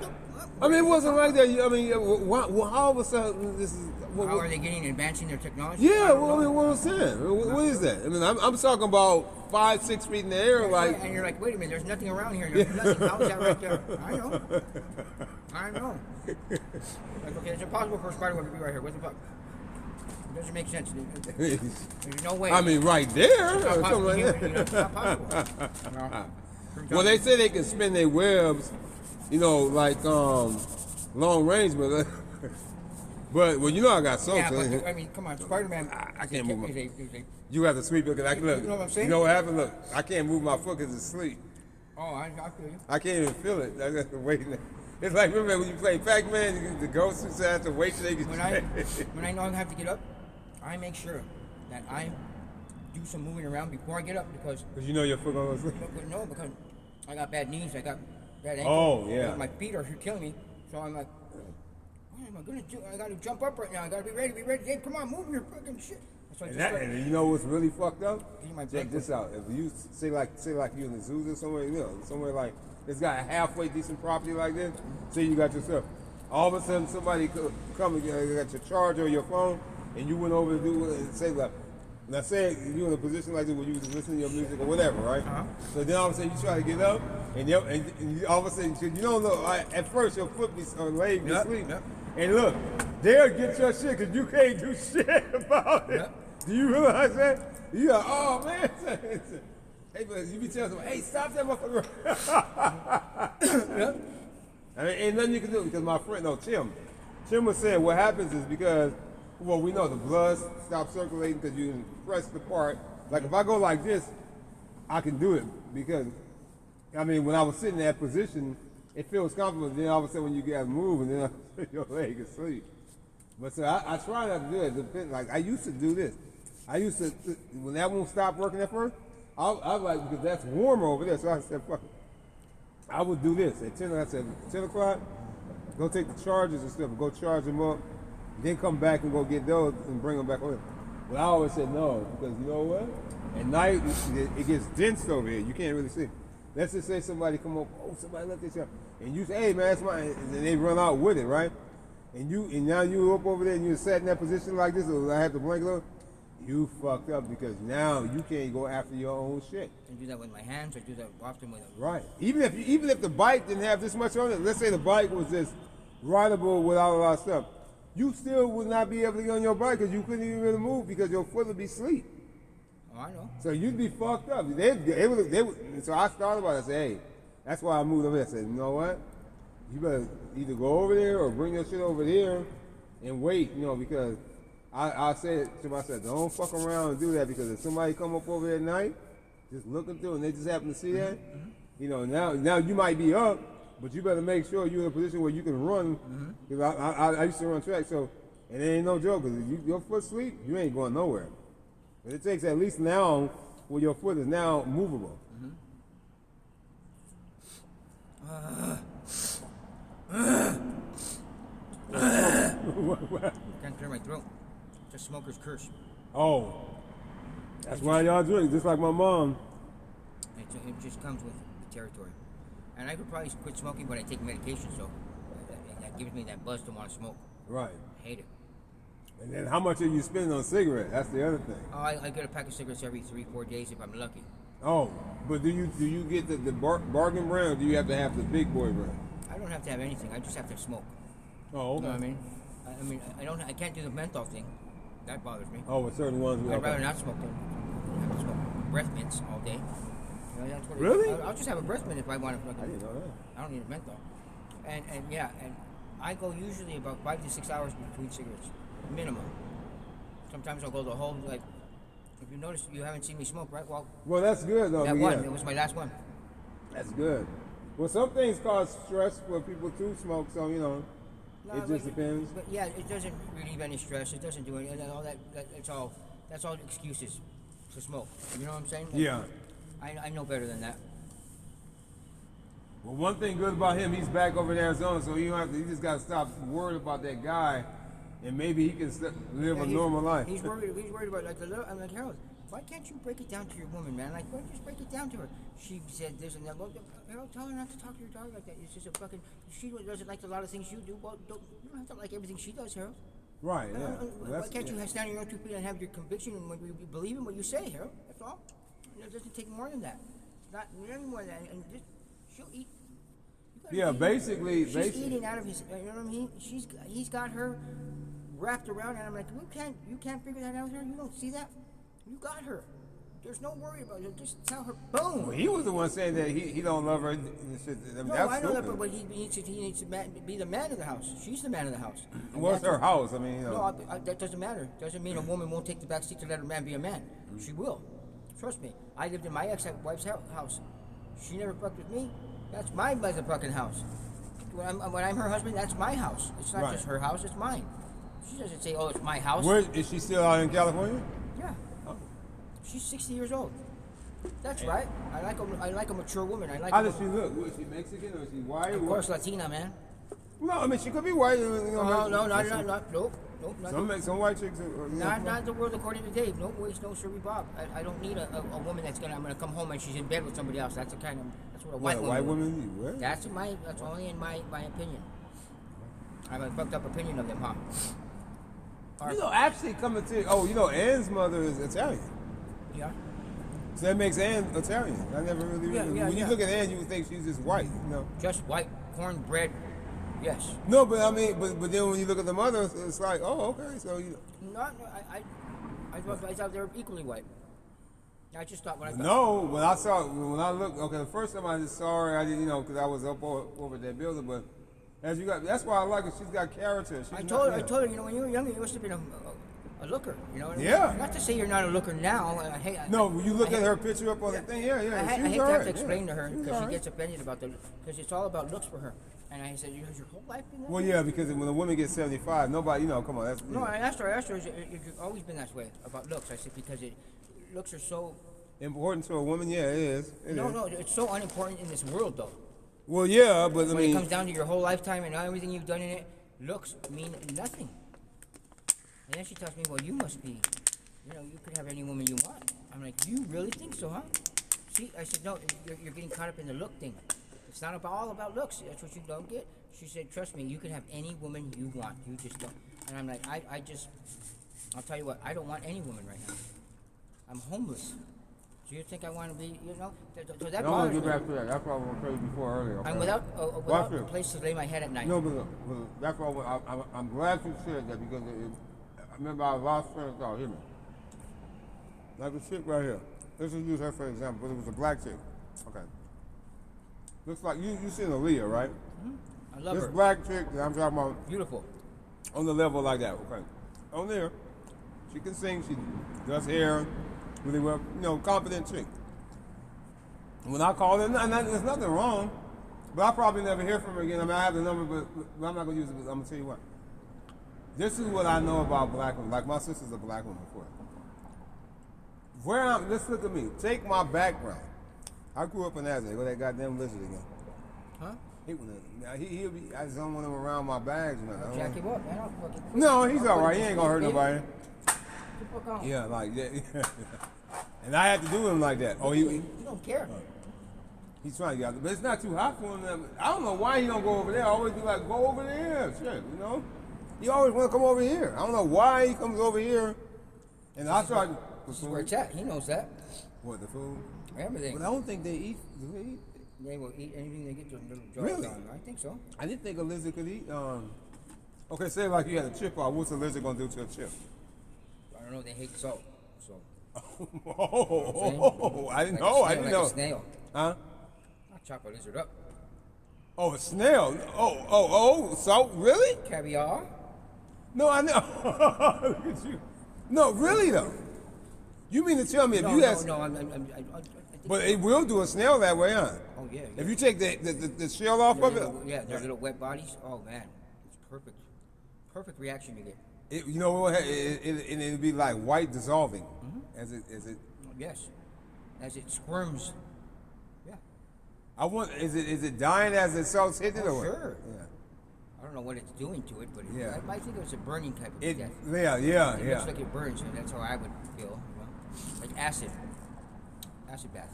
I mean, it wasn't like that. I mean, all of a sudden this is. How are they advancing their technology? Yeah, what I'm saying. What is that? I mean, I'm talking about 5-6 feet in the air, like. And you're like, wait a minute, there's nothing around here. There's nothing. How is that right there? I know. Like, okay, it's impossible for a spider web to be right here. What the fuck? It doesn't make sense. There's no way. I mean, right there. It's not possible. It's not possible. No. Well, they say they can spin their webs, like long range, but I got soap. Yeah, but I mean, come on, Spider-Man. I can't move my. He's You have to sleep because I can look. You know what I'm saying? You know what happened? Look, I can't move my foot because it's asleep. Oh, I feel you. I can't even feel it. I got to wait. It's like remember when you play Pac-Man, the ghosts used to have to wait till they get. When I know I have to get up, I make sure that I do some moving around before I get up because you know your foot gonna sleep. No, because I got bad knees, I got bad ankles. Oh yeah. My feet are killing me, so I'm like, what am I gonna do? I gotta jump up right now. I gotta be ready. Dave, come on, move your fucking shit. So and you know what's really fucked up? Check this out. If you say like you in the zoos or somewhere, somewhere like it's got a halfway decent property like this, say you got yourself. All of a sudden somebody come and got your charger or your phone, and you went over to do it and say like. Now say you're in a position like this where you was listening to your music or whatever, right? Uh-huh. So then all of a sudden you try to get up, and all of a sudden you don't know. At first your foot be or leg be asleep, and look, they'll get your shit because you can't do shit about it. Yep. Do you realize that? You like, oh man. Hey, but you be telling them, hey, stop that motherfucker. I mean, ain't nothing you can do because my friend, Tim was saying what happens is because. Well, we know the blood stops circulating because you press the part. Like if I go like this, I can do it because, I mean, when I was sitting in that position, it feels comfortable. Then all of a sudden when you get to move and then your leg is asleep. But so I try not to do it. Like I used to do this. I used to when that won't stop working at first. I was like because that's warmer over there. So I said fuck it. I would do this at 10. I said 10 o'clock. Go take the chargers and stuff. Go charge them up. Then come back and go get those and bring them back over. But I always said no because you know what? At night it gets dense over here. You can't really see. Let's just say somebody come up. Oh, somebody left this up, and you say, "Hey man, that's mine," and then they run out with it, right? And now you up over there and you sat in that position like this, or I have the blanket on, you fucked up because now you can't go after your own shit. I do that with my hands. I do that often with. Right. Even if the bike didn't have this much on it, let's say the bike was just rideable without a lot of stuff, you still would not be able to get on your bike because you couldn't even really move because your foot would be asleep. Oh, I know. So you'd be fucked up. They would. So I started about it. I said, hey, that's why I moved over there. I said, you know what? You better either go over there or bring your shit over there and wait, because I said to myself, don't fuck around and do that because if somebody come up over there at night, just looking through and they just happen to see that, now you might be up, but you better make sure you're in a position where you can run. Because I used to run track, so and it ain't no joke because your foot sleep, you ain't going nowhere. But it takes at least now where your foot is now movable. Can't clear my throat. It's a smoker's curse. Oh, that's why y'all drink, just like my mom. It just comes with the territory. And I could probably quit smoking, but I take medication, so that gives me that buzz to want to smoke. Right. I hate it. And then how much are you spending on cigarettes? That's the other thing. Oh, I get a pack of cigarettes every 3-4 days if I'm lucky. Oh, but do you get the bargain brand or do you have to have the big boy brand? I don't have to have anything. I just have to smoke. Oh, okay. You know what I mean? I can't do the menthol thing. That bothers me. Oh, with certain ones. I'd rather not smoke them. I have to smoke breath mints all day. That's what Really? I'll just have a breath mint if I want to. I didn't know that. I don't need a menthol. And I go usually about 5 to 6 hours between cigarettes, minimum. Sometimes I'll go the whole like. If you notice, you haven't seen me smoke, right? Well, that's good though. That yeah. one, it was my last one. That's good. Well, some things cause stress for people to smoke, so No, it just depends. But yeah, it doesn't relieve any stress. It doesn't do anything. All that's all excuses to smoke. You know what I'm saying? Yeah. I know better than that. Well, one thing good about him, he's back over in Arizona, so you don't have to. You just got to stop worried about that guy, and maybe he can live a normal life. He's worried about I'm like, Harold, why can't you break it down to your woman, man? Like, why don't you just break it down to her? She said this and that. Well, Harold, tell her not to talk to your daughter like that. It's just a fucking. She doesn't like a lot of things you do. Well, you don't have to like everything she does, Harold. Right. Yeah. Why can't you stand on your own 2 feet and have your conviction and when you believe in what you say, Harold? That's all. It doesn't take more than that. It's not any more than that. And just she'll eat. Yeah, basically, she's eating out of his. You know what I mean? He's got her wrapped around, and I'm like, you can't figure that out, here. You don't see that? You got her. There's no worry about it. Just tell her, boom. Well, he was the one saying that he don't love her. No, I know that, but he needs to be the man of the house. She's the man of the house. Well, it's her house. I mean, No, that doesn't matter. Doesn't mean a woman won't take the back seat to let her man be a man. She will. Trust me. I lived in my ex-wife's house. She never fucked with me. That's my motherfucking house. When I'm her husband, that's my house. It's not just her house, it's mine. She doesn't say, oh, it's my house. Where is she still out in California? Yeah. Oh. She's 60 years old. That's right. I like a mature woman. How does she look? Is she Mexican or is she white? Of course, Latina, man. No, I mean she could be white. No, nope. Some white chicks. Not the world according to Dave. No ways, no siree, Bob. I don't need a woman I'm gonna come home and she's in bed with somebody else. That's what a white woman. What? That's only in my opinion. I have a fucked up opinion of them, huh? Actually coming to Ann's mother is Italian. Yeah. So that makes Ann Italian. I never really. When you look at Ann, you would think she's just white. Just white, cornbread. Yes. No, but I mean, but then when you look at the mother, it's like, oh, okay, so I thought they were equally white. I just thought when I thought. No, when I looked, the first time I just saw her, I didn't, because I was up over that building, but that's why I like her. She's got character. I told her, when you were younger, you must have been a looker, Yeah. Not to say you're not a looker now. No, when you look at her picture up on the thing, yeah. I hate to have to explain to her because she gets offended about because it's all about looks for her. And I said, has your whole life been that Well, way? yeah, because when a woman gets 75, nobody, come on, that's No, I asked her, you've always been that way about looks. I said, because looks are so... important to a woman. Yeah, it is. No, it's so unimportant in this world, though. Well, yeah, but I When it mean, comes down to your whole lifetime and everything you've done in it, looks mean nothing. And then she tells me, well, you must be, you could have any woman you want. I'm like, you really think so, huh? See, I said, no, you're getting caught up in the look thing. It's not all about looks. That's what you don't get. She said, trust me, you can have any woman you want. You just don't. And I'm like, I'll tell you what, I don't want any woman right now. I'm homeless. Do you think I want to be, so that I want bothers to get me. back to that. That's what I was going to tell you before earlier. Okay? I'm without Watch a this. place to lay my head at night. No, but that's why I'm glad you said that because I remember I lost friends. Oh, hear me. Like the chick right here. Let's just use her for example, but it was a black chick. Okay. Looks like you seen Aaliyah, right? I love This her. black chick that I'm talking about Beautiful. on the level like that, okay. On there, she can sing, she does hair, really well, confident chick. When I call her, and there's nothing wrong, but I'll probably never hear from her again. I mean, I have the number, but I'm not going to use it, but I'm going to tell you what. This is what I know about black women. Like, my sister's a black woman before. Let's look at me. Take my background. I grew up in Nazareth. Go that goddamn lizard again. Huh? He'll be, I just don't want him around my bags, man. I don't Jack want- him up, man. I'll fucking quit. No, he's I'll all right. quit He ain't this gonna hurt baby. nobody. Get the fuck on. Yeah, like that. And I had to do him like that. Oh, You don't care. he's trying to get out, but it's not too hot for him. I don't know why he don't go over there. I always be like, go over there, shit. He always want to come over here. I don't know why he comes over here. And I started. This is where it's at. He knows that. What, the food? Everything. But I don't think they eat. Do they eat? They will eat anything they get their little jaws Really? on. I think so. I didn't think a lizard could eat. Okay, say like you had a chip out. What's a lizard gonna do to a chip? I don't know. They hate salt. So. I didn't Like know. a I didn't snail, know. like a snail. Huh? I'll chop a lizard up. Oh, a snail. Oh. So really? Caviar. No, I know. Look at you. No, really though. You mean to tell me if No, you had? no. I think But it will do a snail that way, huh? Oh yeah. If you take the shell off of it, Yeah, their little wet bodies. Oh man, it's perfect. Perfect reaction you get. it'll be like white dissolving as it. Yes. As it squirms. Yeah. I want. Is it dying as the salt's hitting it Oh, or? sure. Yeah. I don't know what it's doing to it, but Yeah. I think it was a burning type of It. death. Yeah. It looks like it burns, and that's how I would feel. Like acid. Acid bath.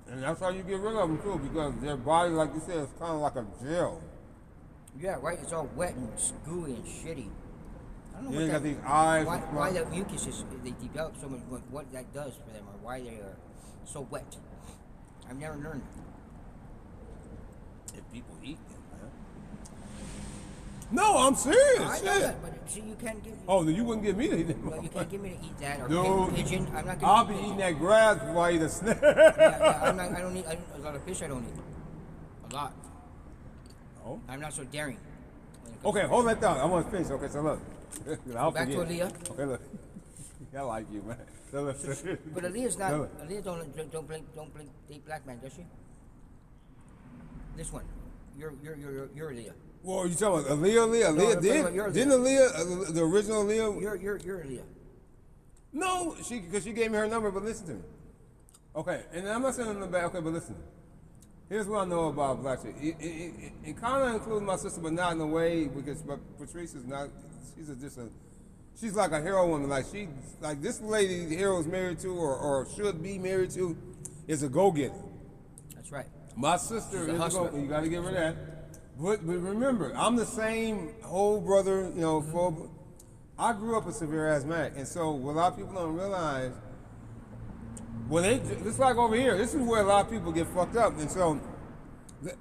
And that's how you get rid of them too, because their body, like you said, is kind of like a gel. Yeah, right. It's all wet and gooey and shitty. I don't know You what got that, these eyes. why the mucus is they develop so much. What that does for them, or why they are so wet. I've never learned. If people eat them, man. No, I'm serious. I know shit. that, but see, you can't give. Oh, then you wouldn't give me to eat them. No, you can't give me to eat that or Dude, pigeon. I'm not I'll gonna be eat eating pigeon. that grass before I eat a snake. Yeah, I'm not, I don't eat a lot of fish. I don't eat a lot. Oh. I'm not so daring. when it comes Okay, to hold that thought. I want to finish. Okay, so look. I'll Back to forget. Aaliyah. Okay, look. I like you, man. So look. But Aaliyah's not. No. Aaliyah don't blink date black man, does she? This one, you're Aaliyah. Well, you talking about Aaliyah? I'm Aaliyah talking did? about your Aaliyah. Didn't Aaliyah, the original Aaliyah? You're Aaliyah. No, because she gave me her number, but listen to me. Okay, and I'm not saying I'm bad, okay, but listen. Here's what I know about black chick. It kind of includes my sister, but not in a way, because Patrice is not, she's like a hero woman. Like this lady the hero is married to, or should be married to, is a go-getter. That's right. My sister She's a is hustler. you got to get rid of that. But remember, I'm the same whole brother, full. I grew up a severe asthmatic, and so what a lot of people don't realize, it's like over here, this is where a lot of people get fucked up. And so,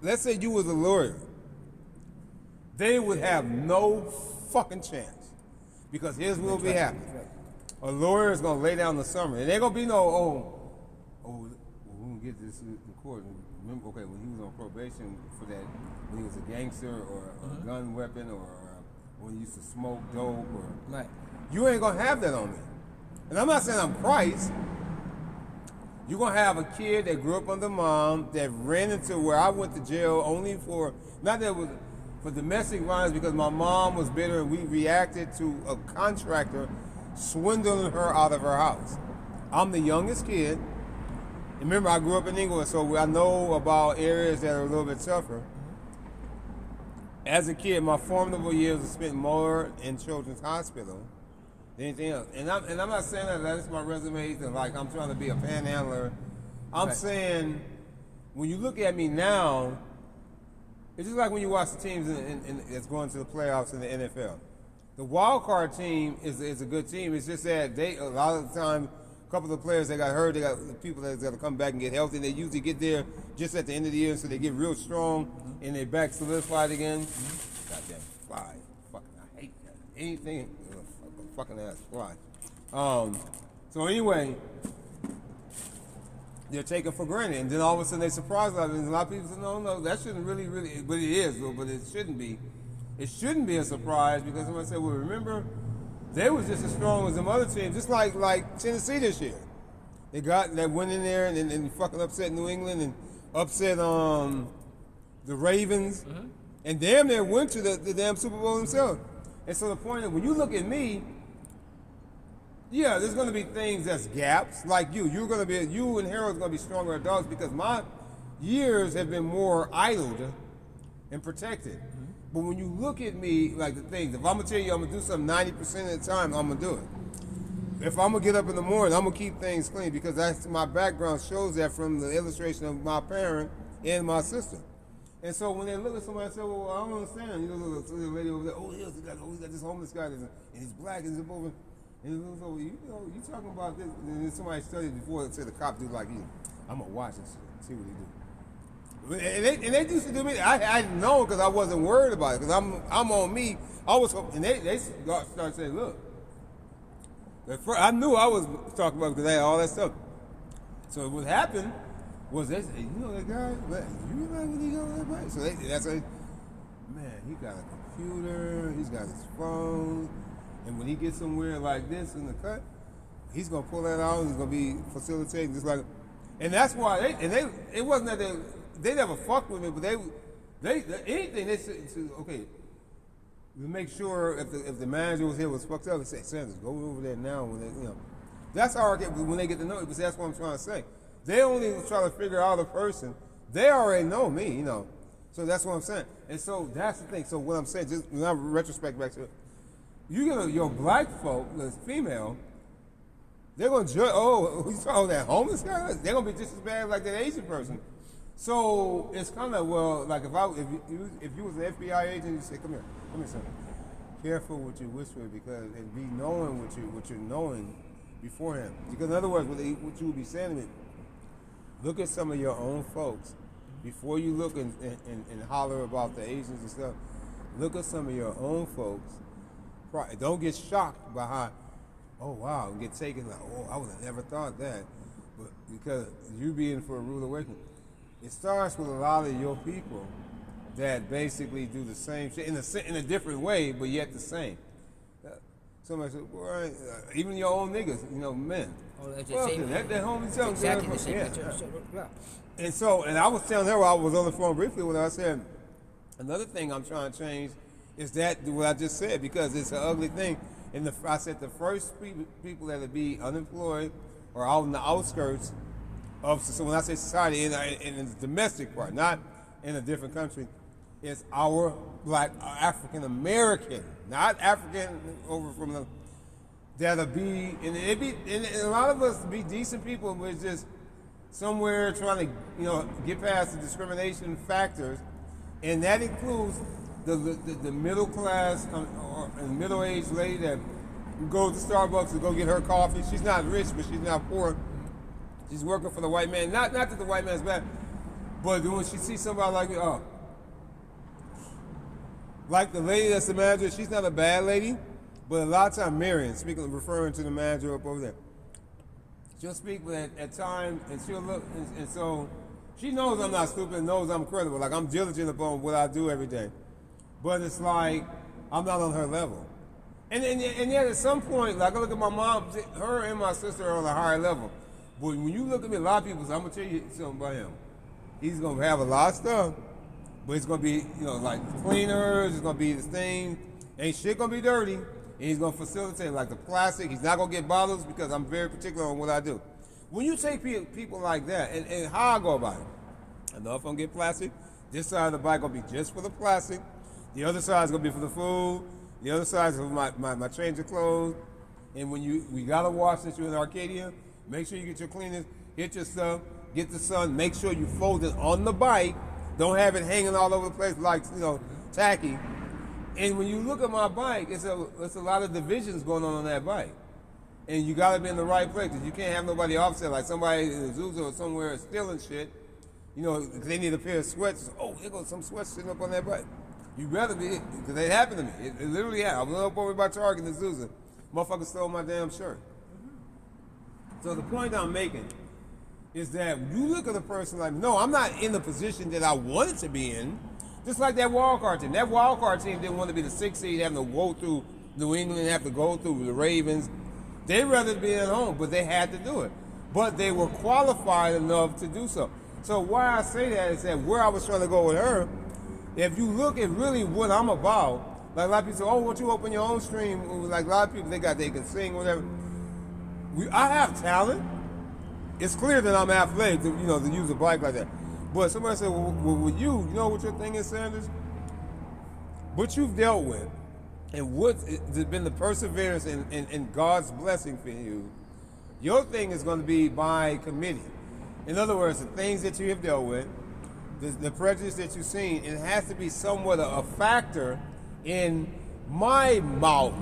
let's say you was a lawyer, they would have no fucking chance, because here's what will be happening. A lawyer is gonna lay down the summary, and there gonna be no we're gonna get this in court. And remember, okay, when he was on probation for that, when he was a gangster or a gun weapon, or when he used to smoke dope, or Right. you ain't gonna have that on me. And I'm not saying I'm Christ, You're gonna have a kid that grew up under mom that ran into where I went to jail only for not that it was for domestic violence because my mom was bitter and we reacted to a contractor swindling her out of her house. I'm the youngest kid. Remember, I grew up in England, so I know about areas that are a little bit tougher. As a kid, my formative years were spent more in Children's Hospital than anything else. And I'm not saying that that's my resume, and like I'm trying to be a panhandler. I'm Right. saying, when you look at me now, it's just like when you watch the teams that's going to the playoffs in the NFL. The wild card team is a good team. It's just that they a lot of the time, a couple of the players that got hurt, they got the people that got to come back and get healthy. They usually get there just at the end of the year, so they get real strong and they back solidified again. Goddamn fly, fucking I hate that. Anything, fucking ass fly. So anyway, they're taken for granted, and then all of a sudden they surprise a lot. And a lot of people say, no, that shouldn't really, but it is, but it shouldn't be. It shouldn't be a surprise because somebody said, well, remember, they was just as strong as them other teams, just like Tennessee this year. They went in there and fucking upset New England and upset the Ravens, and damn near went to the damn Super Bowl themselves. And so the point is, when you look at me, yeah, there's going to be things that's gaps. Like you and Harold's going to be stronger adults because my years have been more idled and protected. But when you look at me, like the things, if I'm going to tell you I'm going to do something 90% of the time, I'm going to do it. If I'm going to get up in the morning, I'm going to keep things clean because that's my background shows that from the illustration of my parent and my sister. And so when they look at somebody and say, well, I don't understand. You know, the lady over there, oh, he got this homeless guy, and he's black, and he's over. And so, you talking about this, and then somebody studied before and said the cop do like you. I'm going to watch this shit, see what he do. And they used to do me. I didn't know because I wasn't worried about it because I'm on me. I was, and they started saying, look. I knew I was talking about because they had all that stuff. So what happened was they said, you know that guy? You realize when he got that bike? So that's a man. He got a computer. He's got his phone. And when he gets somewhere like this in the cut, he's gonna pull that out. He's gonna be facilitating just like, and that's why it wasn't that they never fucked with me, but they anything they said okay. To make sure if the manager was here was fucked up, they say Sanders go over there now when they that's how I get when they get to know it. Because that's what I'm trying to say. They only try to figure out a person. They already know me, So that's what I'm saying. And so that's the thing. So what I'm saying, just when I retrospect back to it. You get your black folk that's female, they're gonna judge. Oh, you saw that homeless guy? They're gonna be just as bad like that Asian person. So it's kind of like if you was an FBI agent, you say, come here, son. Careful what you whisper because and be knowing what you're knowing beforehand. Because in other words, what you would be saying to me, look at some of your own folks before you look and holler about the Asians and stuff. Look at some of your own folks. Don't get shocked by how, oh wow, and get taken like, oh, I would have never thought that. But because you being for a rude awakening, it starts with a lot of your people that basically do the same shit in a different way, but yet the same. Somebody said, boy, even your own niggas, men. Oh, that's the Well, same. that homie telling Exactly the same. yeah. Yeah. And I was telling her while I was on the phone briefly when I said, another thing I'm trying to change is that what I just said because it's an ugly thing. And I said the first people that would be unemployed or out in the outskirts of, so when I say society, in the domestic part, not in a different country, is our black African American, not African over from the, that'll be, and a lot of us be decent people, but it's just somewhere trying to, get past the discrimination factors, and that includes the middle class or middle aged lady that goes to Starbucks to go get her coffee. She's not rich, but she's not poor. She's working for the white man. Not that the white man's bad, but when she sees somebody like me, like the lady that's the manager, she's not a bad lady, but a lot of times Marion, referring to the manager up over there, she'll speak, but at times, and she'll look, and so she knows I'm not stupid, and knows I'm credible. Like I'm diligent upon what I do every day, but it's like I'm not on her level. And yet at some point, like I look at my mom, her and my sister are on a higher level. But when you look at me, a lot of people say, I'm gonna tell you something about him. He's gonna have a lot of stuff, but it's gonna be, like cleaners, it's gonna be this thing, ain't shit gonna be dirty, and he's gonna facilitate like the plastic. He's not gonna get bottles because I'm very particular on what I do. When you take people like that, and how I go about it, I know if I'm gonna get plastic, this side of the bike gonna be just for the plastic, the other side is gonna be for the food, the other side is for my change of clothes, and when we gotta wash since you're in Arcadia, make sure you get your cleaners, hit your stuff, get the sun, make sure you fold it on the bike, don't have it hanging all over the place like, tacky. And when you look at my bike, it's a lot of divisions going on that bike. And you gotta be in the right place, because you can't have nobody offset, like somebody in Azusa or somewhere stealing shit, because they need a pair of sweats. Oh, there goes some sweats sitting up on that bike. You rather be, because it happened to me. It literally happened. I went up over by Target in Azusa. Motherfucker stole my damn shirt. So the point I'm making is that you look at a person like, no, I'm not in the position that I wanted to be in. Just like that wild card team. That wild card team didn't want to be the 6th seed, having to go through New England, have to go through the Ravens. They'd rather be at home, but they had to do it. But they were qualified enough to do so. So why I say that is that where I was trying to go with her, if you look at really what I'm about, like a lot of people say, oh, won't you open your own stream? Like a lot of people, they can sing, whatever. I have talent. It's clear that I'm athletic to use a bike like that. But somebody said, well, with you what your thing is, Sanders? What you've dealt with and what's been the perseverance and God's blessing for you, your thing is going to be by committee. In other words, the things that you have dealt with, the prejudice that you've seen, it has to be somewhat a factor in my mouth,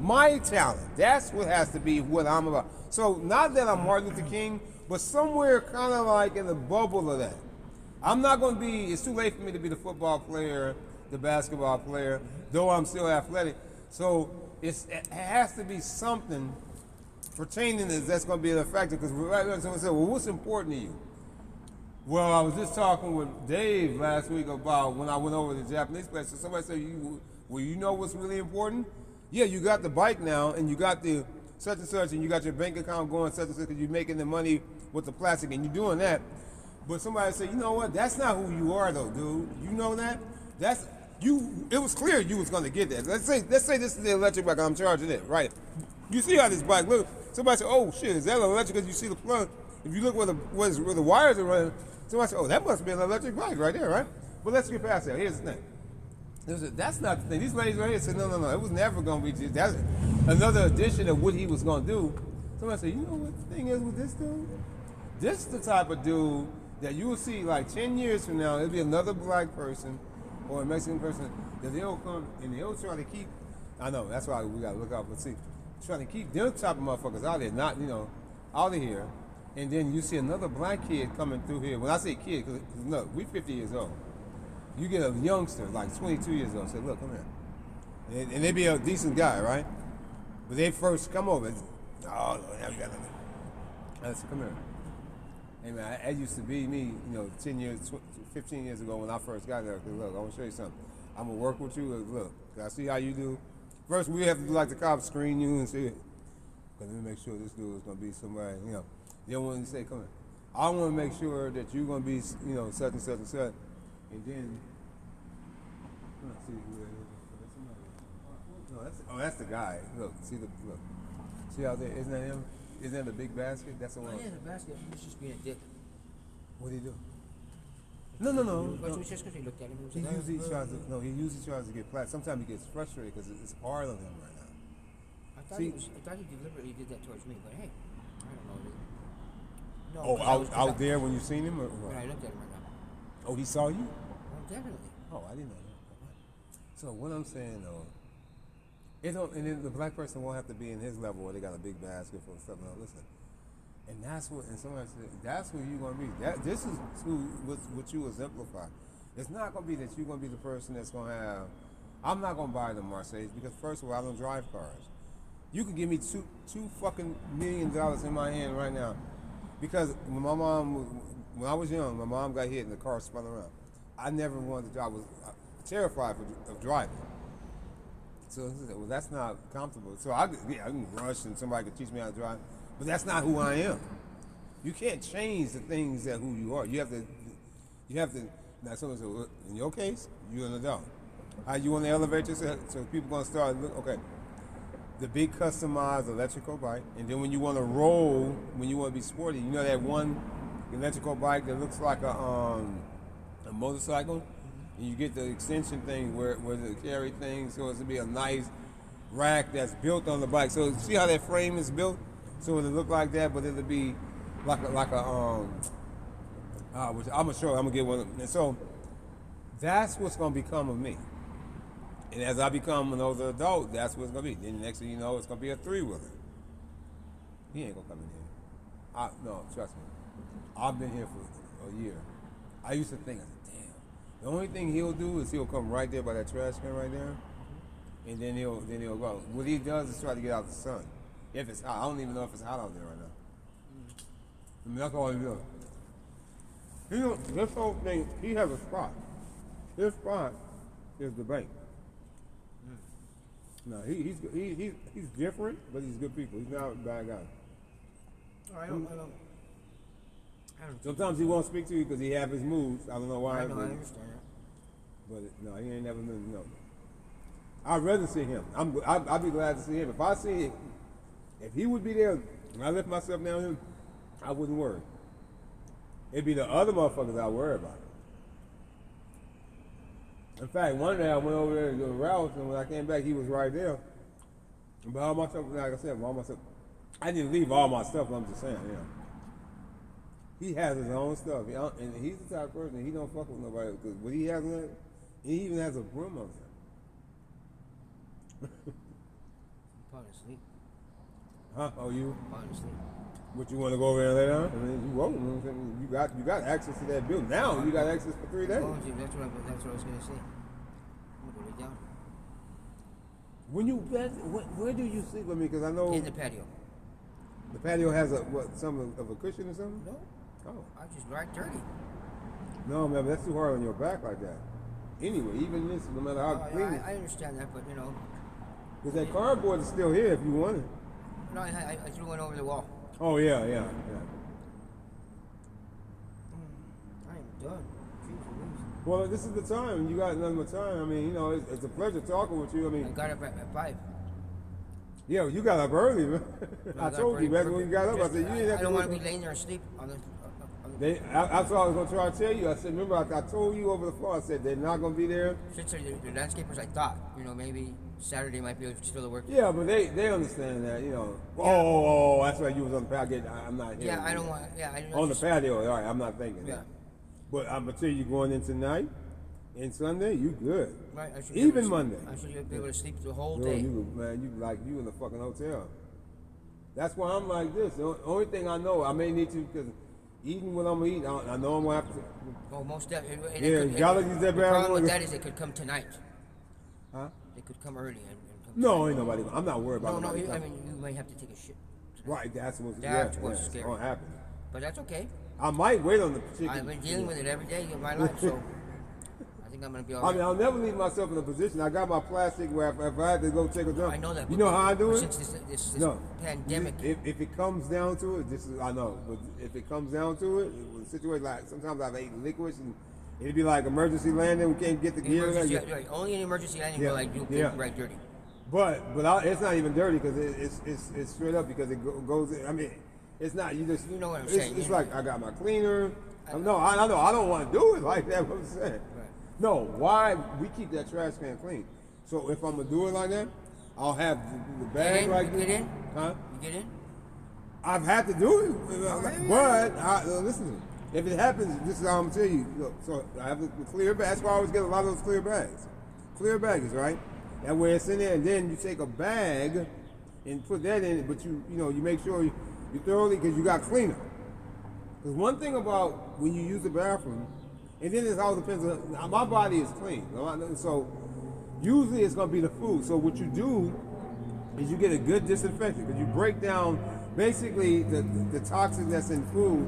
my talent. That's what has to be what I'm about. So not that I'm Martin Luther King, but somewhere kind of like in the bubble of that. I'm not going to be, it's too late for me to be the football player, the basketball player, though I'm still athletic. So it has to be something pertaining to that's going to be a factor. Because someone said, well, what's important to you? Well, I was just talking with Dave last week about when I went over to the Japanese place. So somebody said, well, you know what's really important? Yeah, you got the bike now, and you got the such and such, and you got your bank account going such and such, because you're making the money with the plastic, and you're doing that. But somebody said, you know what? That's not who you are, though, dude. You know that? That's you. It was clear you was going to get that. Let's say this is the electric bike. I'm charging it, right? You see how this bike looks. Somebody said, oh shit, is that an electric? Because you see the plug. If you look where the wires are running, somebody said, oh, that must be an electric bike right there, right? But let's get past that. Here's the thing. That's not the thing. These ladies right here said, no. It was never going to be. That's another addition of what he was going to do. Somebody said, you know what the thing is with this dude? This is the type of dude that you will see like 10 years from now, it'll be another black person or a Mexican person that they'll come and they'll try to keep, I know, that's why we got to look out for see, trying to keep them type of motherfuckers out there, not, out of here. And then you see another black kid coming through here. When I say kid, because look, we 50 years old. You get a youngster, like 22 years old, say, look, come here. And they be a decent guy, right? But they first come over. Oh, no, now we got nothing. I said, come here. Hey, man, that used to be me, 10 years, 15 years ago when I first got there. Look, I want to show you something. I'm going to work with you. Look, I see how you do. First, we have to do like the cops screen you and say, let me make sure this dude is going to be somebody, They don't want to say, come here. I want to make sure that you're going to be, such and such and such. And then, let's see who that is. No, that's the guy. Look. See out there? Isn't that him? Isn't that the big basket? That's the one. Oh, yeah, the basket. He's just being a dick. What did he do? No. But it was just because he looked at him. He usually tries to get flat. Sometimes he gets frustrated because it's hard on him right now. I thought he deliberately did that towards me, but hey, I don't know. No, out there when you seen him? Or what? When I looked at him right now. Oh, he saw you? Oh, definitely. Oh, I didn't know that. So what I'm saying though, and then the black person won't have to be in his level where they got a big basket full of stuff. No, listen. And somebody said, that's who you're going to be. This is what you exemplify. It's not going to be that you're going to be the person that's going to have, I'm not going to buy the Mercedes because first of all, I don't drive cars. You can give me two fucking $1 million in my hand right now. Because when I was young, my mom got hit and the car spun around. I never wanted to drive. I was terrified of driving. So well, that's not comfortable. So I can rush and somebody could teach me how to drive, but that's not who I am. You can't change the things that who you are. You have to. Now, someone said, well, in your case, you're an adult. How you want to elevate yourself? So people gonna start. Okay, the big customized electrical bike, and then when you want to roll, when you want to be sporty, you know that one electrical bike that looks like a motorcycle, and you get the extension thing where they carry things, so it's to be a nice rack that's built on the bike. So see how that frame is built, so it'll look like that, but it'll be like a which I'm gonna show. I'm gonna get one, and so that's what's gonna become of me. And as I become an older adult, that's what it's gonna be. Then the next thing you know, it's gonna be a 3-wheeler. He ain't gonna come in here. No, trust me. I've been here for a year. I used to think, I said, damn. The only thing he'll do is he'll come right there by that trash can right there, and then he'll go. What he does is try to get out the sun. If it's hot, I don't even know if it's hot out there right now. I mean, that's all he does. You know, this whole thing, he has a spot. His spot is the bank. No, he's different, but he's good people. He's not a bad guy. I don't. Sometimes he won't speak to you because he have his moods. I don't know why. I know, I understand that. But no, he ain't never been. No. I'd rather see him. I'd be glad to see him. If I see, if he would be there, when I lift myself down him, I wouldn't worry. It'd be the other motherfuckers I worry about. In fact, one day I went over there to go to Ralph, and when I came back, he was right there. But all my stuff, like I said, all my stuff, I didn't leave all my stuff. I'm just saying, he has his own stuff, and he's the type of person he don't fuck with nobody because what he has in it, he even has a broom on there. I'm falling asleep. Huh? Oh, you? I'm falling asleep. What, you want to go over there and lay down? I mean, you woke. You got access to that building. Now you got access for 3 days. That's what I was gonna say. I'm gonna go lay down. When you where do you sleep with me? Because I know In the patio. the patio has some of a cushion or something. No, Oh I just ride dirty. no, man, that's too hard on your back like that. Anyway, even this, no matter how clean, I understand that, but because that cardboard is still here if you want it. no, I threw one over the wall. Oh yeah. I am done. Jeez, Well, this is the time. You got nothing but time. I mean, it's a pleasure talking with you. I I mean, got up at 5. yeah, you got up early, man. I told you back when you got up. I said you didn't have I to. don't want to wait be laying there asleep on the. That's what I was going to try to tell you. I said, remember, I told you over the phone. I said they're not going to be there. Since the landscapers, I thought, maybe Saturday might be still to work. Yeah, but they understand that, Oh, that's right. You was on the patio. I'm not here. Yeah, I don't want. Yeah, I don't. On the patio. All right, I'm not thinking. Yeah. That. But I'm gonna tell you, going in tonight and Sunday, you good. Right. I should be Even able to- Monday. I should be able to sleep the whole Yo, day. you in the fucking hotel. That's why I'm like this. The only thing I know, I may need to, because eating what I'm gonna eat, I know I'm gonna have to. Oh, most definitely. Yeah, y'all use that The bad problem with boy. that is they could come tonight. Huh? They could come early and come. No, ain't nobody. I'm not worried No, about no. nobody I coming. mean, you might have to take a shit. Right, that's what's That's yeah, what's yeah, scary. It's gonna happen. But that's okay. I might wait on the chicken. I've been dealing with it every day of my life, so I think I'm gonna be I alright. mean, I'll never leave myself in a position. I got my plastic where if I had to go take a dump. I know that. You but know how I do it? Since this No. pandemic, If it comes down to it, this is I know. But if it comes down to it, with a situation like sometimes I've ate liquids and it'd be like emergency landing. We can't get the gear. emergency, right, only an emergency landing Yeah, will like you yeah. get right dirty. But it's not even dirty because it's straight up because it goes. I mean, it's not. You just You know what I'm it's, saying, It's yeah. like I got my cleaner. No, I know. I don't want to do it like that. What I'm saying. Right. No, why we keep that trash can clean? So if I'm gonna do it like that, I'll have the bag like You get this. in? Huh? You get in? I've had to do it, but listen to me. If it happens, this is how I'm gonna tell you. Look, so I have the clear bag. That's why I always get a lot of those clear bags. Clear bags, right? That way it's in there, and then you take a bag and put that in it. But you make sure you thoroughly because you got cleaner. Because one thing about when you use the bathroom, and then it all depends on my body is clean, so usually it's gonna be the food. So what you do is you get a good disinfectant because you break down basically the toxin that's in food,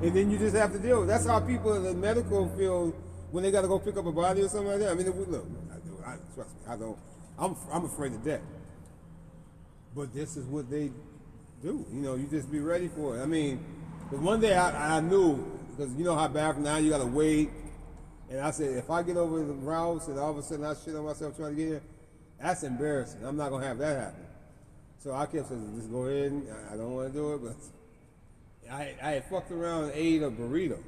and then you just have to deal with it. That's how people in the medical field when they got to go pick up a body or something like that. I mean, look, trust me, I don't. I'm afraid of death, but this is what they do. You just be ready for it. I mean, Because one day I knew, because you know how bad now you gotta wait. And I said, if I get over the routes and all of a sudden I shit on myself trying to get here, that's embarrassing. I'm not gonna have that happen. So I kept saying, just go ahead and I don't want to do it, but I had fucked around and ate a burrito.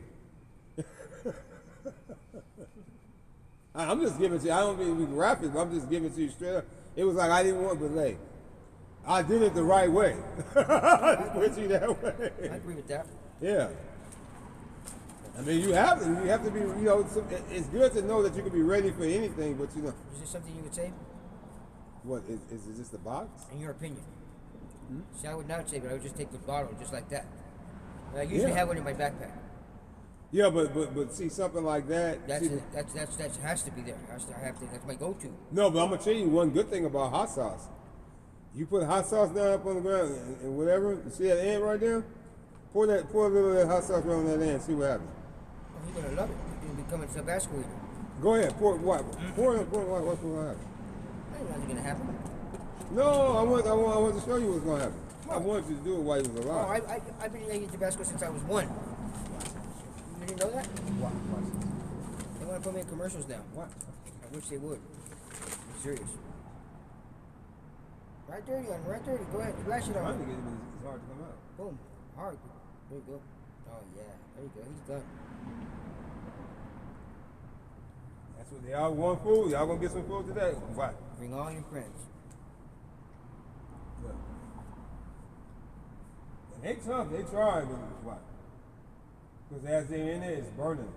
I'm just giving it to you. I don't mean we can rap it, but I'm just giving it to you straight up. It was like I didn't want to delay. I did it the right way. I put you that way. I agree with that. Yeah. I mean, you have to be, you know, it's good to know that you can be ready for anything, but you know. Is there something you would say? What, is it just the box? In your opinion? See, I would not say, but I would just take the bottle just like that. And I usually have one in my backpack. Yeah, but see something like that. That has to be there. That's my go-to. No, but I'm gonna tell you one good thing about hot sauce. You put hot sauce down up on the ground and whatever. You see that ant right there? Pour a little of that hot sauce around that ant and see what happens. Oh, you're gonna love it. You're gonna become a Tabasco eater. Go ahead, pour what? Pour what's gonna happen? Nothing's gonna happen. No, I want to show you what's gonna happen. I wanted you to do it while you was Oh, alive. I've been eating Tabasco since I was 1. You didn't know that? What? They want to put me in commercials now. What? I wish they would. I'm serious. Right dirty on, right dirty. Go ahead, splash it on. It's hard to come out. Boom. Hard. There you go. Oh yeah. There you go. He's done. That's what they all want food. Y'all gonna get some food today? What? Bring all your friends. Yeah. And they tough. They try, but what? Because as they're in there, it's burning.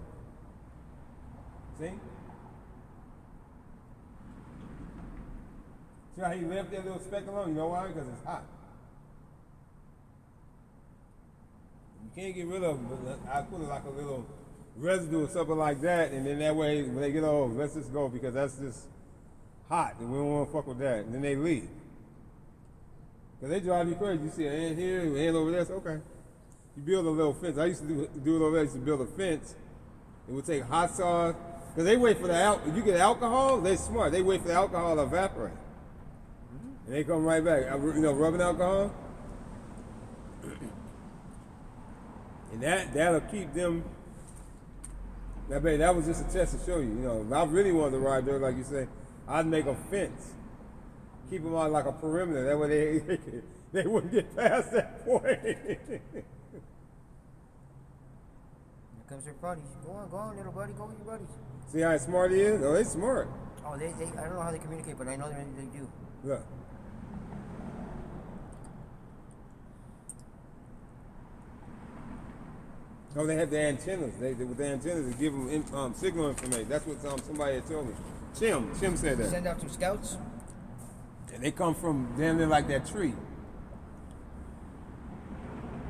See? See how he left that little speck alone? You know why? Because it's hot. You can't get rid of it, but I put like a little residue or something like that, and then that way, when they get old, let's just go because that's just hot, and we don't want to fuck with that. And then they leave. Because they drive you crazy. You see an ant here, an ant over there, it's okay. You build a little fence. I used to do it over there. I used to build a fence. It would take hot sauce. Because they wait for you get alcohol, they're smart. They wait for the alcohol to evaporate. And they come right back. You know, rubbing alcohol. And that'll keep them. Now, baby, that was just a test to show you. You know, if I really wanted to ride dirt, like you say, I'd make a fence. Keep them on like a perimeter. That way they wouldn't get past that point. Here comes their buddies. Go on, little buddy. Go with your buddies. See how smart he is? Oh, they smart. Oh, they I don't know how they communicate, but I know they do. Look. Oh, they have the antennas. With the antennas, they give them signal information. That's what somebody had told me. Chim said that. Send out some scouts. And they come from damn near like that tree.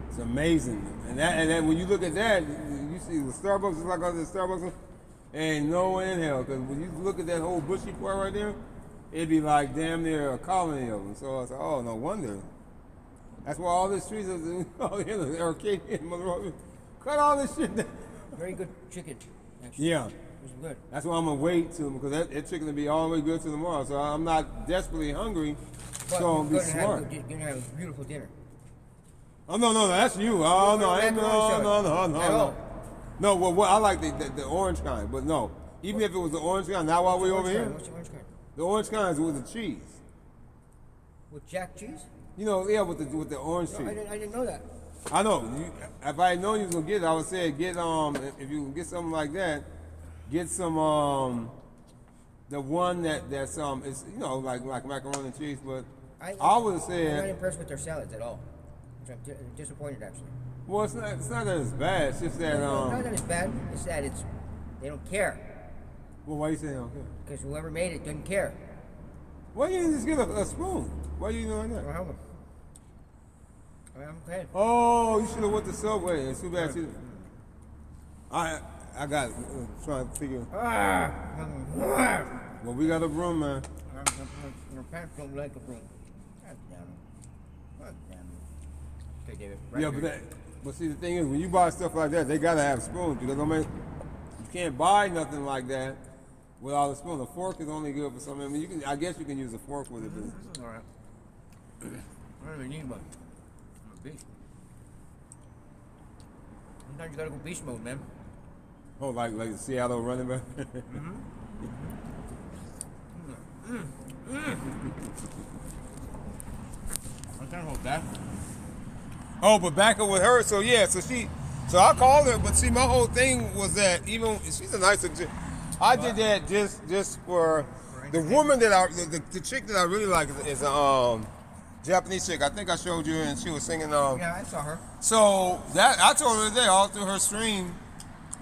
It's amazing. And then when you look at that, you see the Starbucks is like other Starbucks. Ain't no in hell, because when you look at that whole bushy part right there, it'd be like damn near a colony of them. So I was like, oh, no wonder. That's why all these trees are in the Arcadian Monroe. Cut all this shit down. Very good chicken, actually. Yeah. It was good. That's why I'm going to wait till, because that chicken will be all the way good till tomorrow. So I'm not desperately hungry, But so I'm be you're gonna smart. you're going to have a beautiful dinner. Oh, no, that's you. Oh, no. No, well, I like the orange kind, but no. Even if it was the orange kind, not while we're over here. What's the orange kind? The orange kind is with the cheese. With jack cheese? You know, yeah, with the orange cheese. No, I didn't know that. I know. If I had known you was gonna get it, I would say get if you get something like that, get some the one that's it's like macaroni and cheese, but I would have I'm not said impressed with their salads at all. I'm disappointed actually. well it's not that it's bad, it's just that Not that it's bad. It's that they don't care well why you saying okay? because whoever made it didn't care. Why you didn't just get a spoon? Why you doing that? Well, help 'em. I'm glad. Oh, you should have went to Subway. It's too bad. I got trying to figure. Well, we got a broom, man. Your pants don't like a broom. God damn it. God damn it. Okay, David. Yeah, but see, the thing is, when you buy stuff like that, they gotta have spoons because you can't buy nothing like that without a spoon. A fork is only good for something. I mean, I guess you can use a fork with it. But All right. I don't even need one. I'm a beast. Sometimes you gotta go beast mode, man. Oh, like the Seattle running back. I can't hold that. Oh, but back up with her. So yeah, so I called her, but see, my whole thing was that even she's a nice. I did that just for the woman that the chick that I really like is a Japanese chick. I think I showed you, and she was singing. Yeah, I saw her. So that I told her today all through her stream,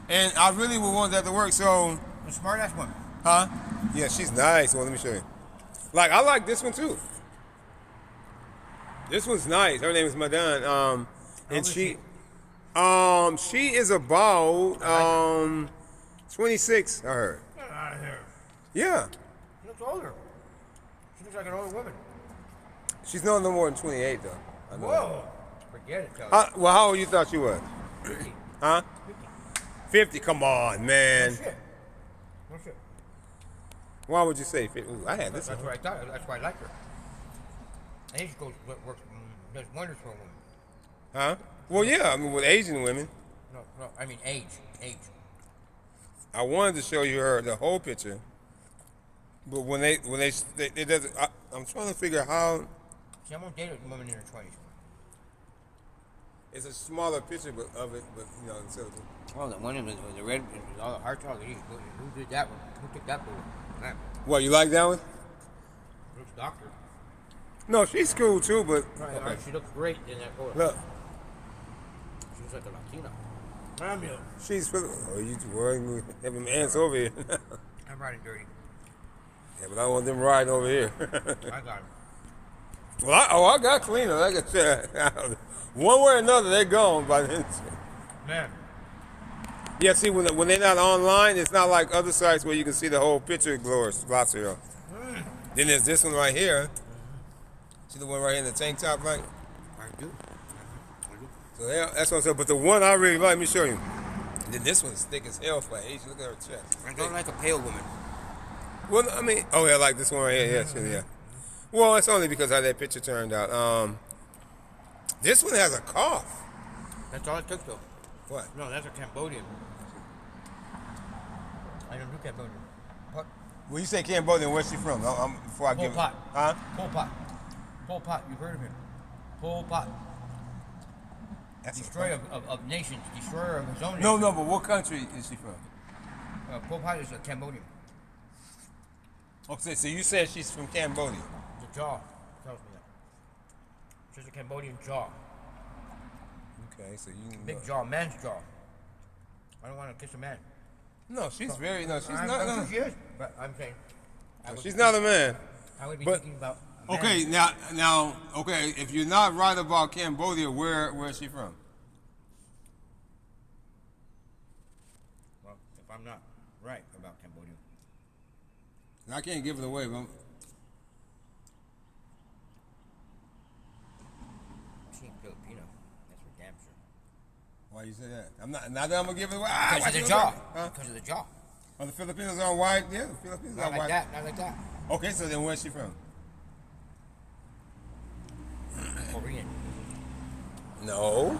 and I really would want that to work. So, A smart ass woman. huh? Yeah, she's nice. Well, let me show you. Like I like this one too. This one's nice. Her name is Madan. And is she is about 26. I heard. Get out of here. Yeah, She looks older. She looks like an older woman. she's no more than 28 though. I know Whoa. Forget it, Kelly. that. Well, how old you thought she was? 50. Huh? 50. Come on, No man. shit. No shit. Why would you say 50? Ooh, I had this. That's one. what I thought. That's why I liked her. Age works, does wonders for a woman. Huh? Well, yeah. I mean, with Asian women, No, I mean age. Age. I wanted to show you the whole picture, but when they it doesn't. I'm trying to figure out how. See, I won't date a woman in her 20s. It's a smaller picture of it, but you know, instead of. Oh, the one with the red, with all the hearts, all the who did that one? Who took that photo? That What, you like that one? looks doctor. No, she's cool too, but Right, she looks great in that photo. look, She looks like a Latina. Damn you. she's for. Oh, you worrying me? Having ants over here. I'm riding dirty. Yeah, but I want them riding over here. I got him. Well, I got cleaner. Like I said, one way or another, they're gone by then. Man. Yeah, see, when they're not online, it's not like other sites where you can see the whole picture glossy. Then there's this one right here. See the one right here in the tank top, right? I do. So yeah, that's what I'm saying. But the one I really like, let me show you. And then this one's thick as hell for age. Look at her chest. I don't like a pale woman. Well, I mean, oh yeah, I like this one right here. Yeah. Well, it's only because how that picture turned out. This one has a cough. That's all it took, though. What? No, that's a Cambodian. I don't do Cambodian. What? When you say Cambodian, where's she from? Before I Pol give Pot. Huh? Pol Pot. Pol Pot. You've heard of him. Pol Pot. That's Destroyer of nations. Destroyer of his own No, nation. no, but what country is she from? Pol Pot is a Cambodian. Okay, so you said she's from Cambodia. The jaw tells me that. She's a Cambodian jaw. Okay, so you Big jaw. Man's jaw. I don't want to kiss a man. No, she's very. No, she's I'm not. sure No. she is. But I'm saying. I would She's be not a man. I would be but- thinking about a man. Okay, now, okay. If you're not right about Cambodia, where is she from? Well, if I'm not right about Cambodia. I can't give it away, but She ain't Filipino. That's for damn sure. why you say that? I'm not. Not that I'm gonna give it away. Because of the jaw. Because of the jaw. Are the Filipinos on white? Yeah, the Filipinos Not are like white. that. Not like that. Okay, so then where's she from? Korean. No,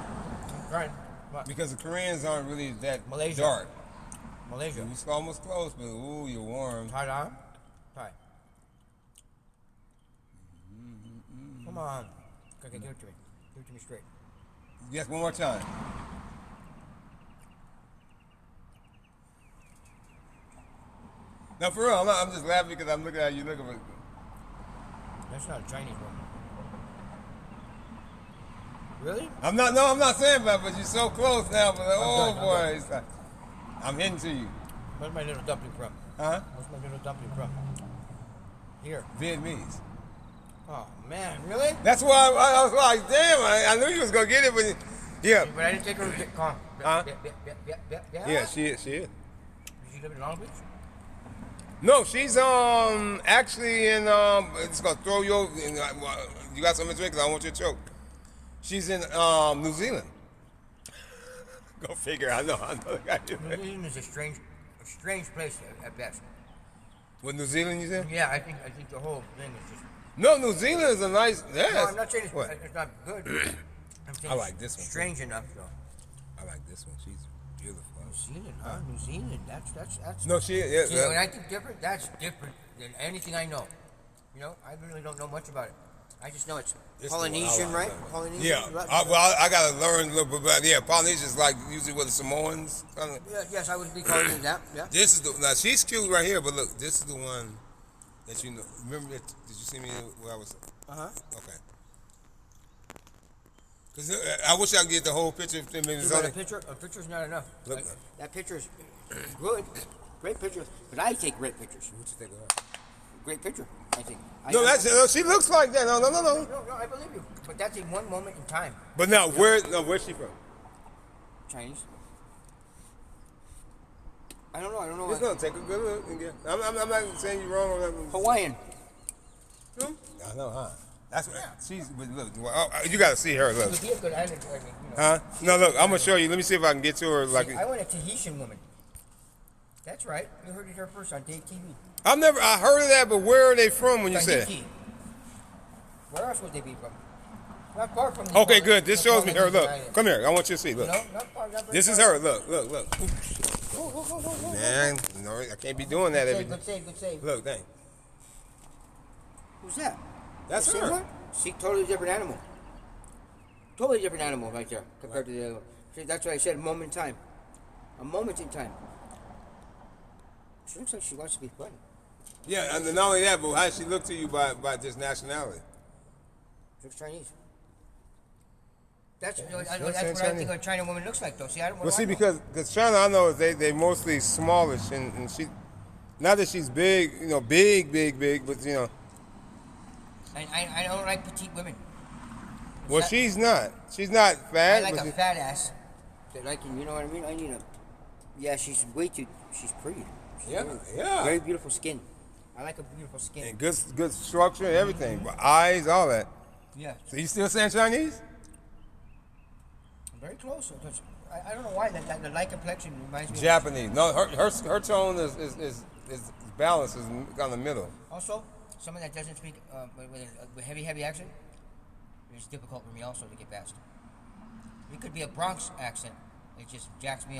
Right. What? because the Koreans aren't really that Malaysia. dark. Malaysia. It's almost close, but ooh, you're warm. Thailand. Thai. Come on. Okay, give it to me. Give it to me straight. Yes, one more time. No, for real, I'm just laughing because I'm looking at you looking for. That's not a Chinese woman. Really? I'm not saying that, but you're so close now. But oh done, I'm boy, done. it's like, I'm hitting to you, Where's my little dumpling from? huh? Where's my little dumpling from? Here. Vietnamese. Oh, man. Really? That's why I was like, damn, I knew you was gonna get it, but yeah, But I didn't take her to get calm. Huh? Yeah. yeah, she is. Does she live in Long Beach? No, she's actually in it's gonna throw you. You got something to drink? 'Cause I want you to choke. She's in New Zealand. Go figure. I know. New Zealand is a strange place at best. What, New Zealand, you said? Yeah, I think the whole thing is just. No, New Zealand is a nice. Yes. No, I'm not saying What? it's not good. I'm saying I like this one, too. Strange enough, though. I like this one. She's beautiful. New Zealand, huh? New Zealand. That's. No, she. Yeah, You know, when I think different, that's different than anything I know. You know, I really don't know much about it. I just know it's Polynesian, right? Polynesian. Yeah. right? I gotta learn a little bit about. Yeah, Polynesian's like usually what the Samoans. Kinda. Yeah, yes, I would be calling it that. Yeah. This is the now she's cute right here, but look, this is the one that you know. Remember that? Did you see me where I was? Uh-huh. Okay. Cause I wish I could get the whole picture. A picture's not enough. Look. That picture's good, great picture. But I take great pictures. What you think of her? Great picture, I think. No, she looks like that. No. No, I believe you. But that's in one moment in time. But now, where's she from? Chinese. I don't know. Just gonna take a good look and get. I'm not saying you wrong. Hawaiian. I know, huh? That's what she's. But look, you gotta see her. Look. Would be a good island. Huh? No, look. I'm gonna show you. Let me see if I can get to her. Like. I want a Tahitian woman. That's right. You heard it here first on Dave TV. I heard of that, but where are they from when you said? Tahiti. Where else would they be from? Not far from the Okay, good. This shows me her. Look, come here. I want you to see. Look. No, not far. Not very This is far. her. Look. Go. Man, no, I can't be doing that every day. Good save. Look, dang. Who's that? That's The same her. one? See, totally different animal. Totally different animal right there compared to the other one. See, that's why I said a moment in time. A moment in time. She looks like she wants to be funny. Yeah, and not only that, but how does she look to you by just nationality? She looks Chinese. That's, Yeah, that's she what looks I Chinese. think a China woman looks like, though. See, I don't. Well, see, because China, I know is they mostly smallish, and she, not that she's big, you know, big, but you know. I don't like petite women. Well, she's not fat. I like but a fat ass. That I can, you know what I mean? I need a. Yeah, she's pretty. Yeah. Very beautiful skin. I like a beautiful skin. And good structure, everything, but eyes, all that. Yeah. So you still saying Chinese? Very close. I don't know why the light complexion reminds me. Japanese. No, her tone is balanced, is on the middle. Also, someone that doesn't speak with a heavy accent, it's difficult for me also to get past. It could be a Bronx accent. It just jacks me up.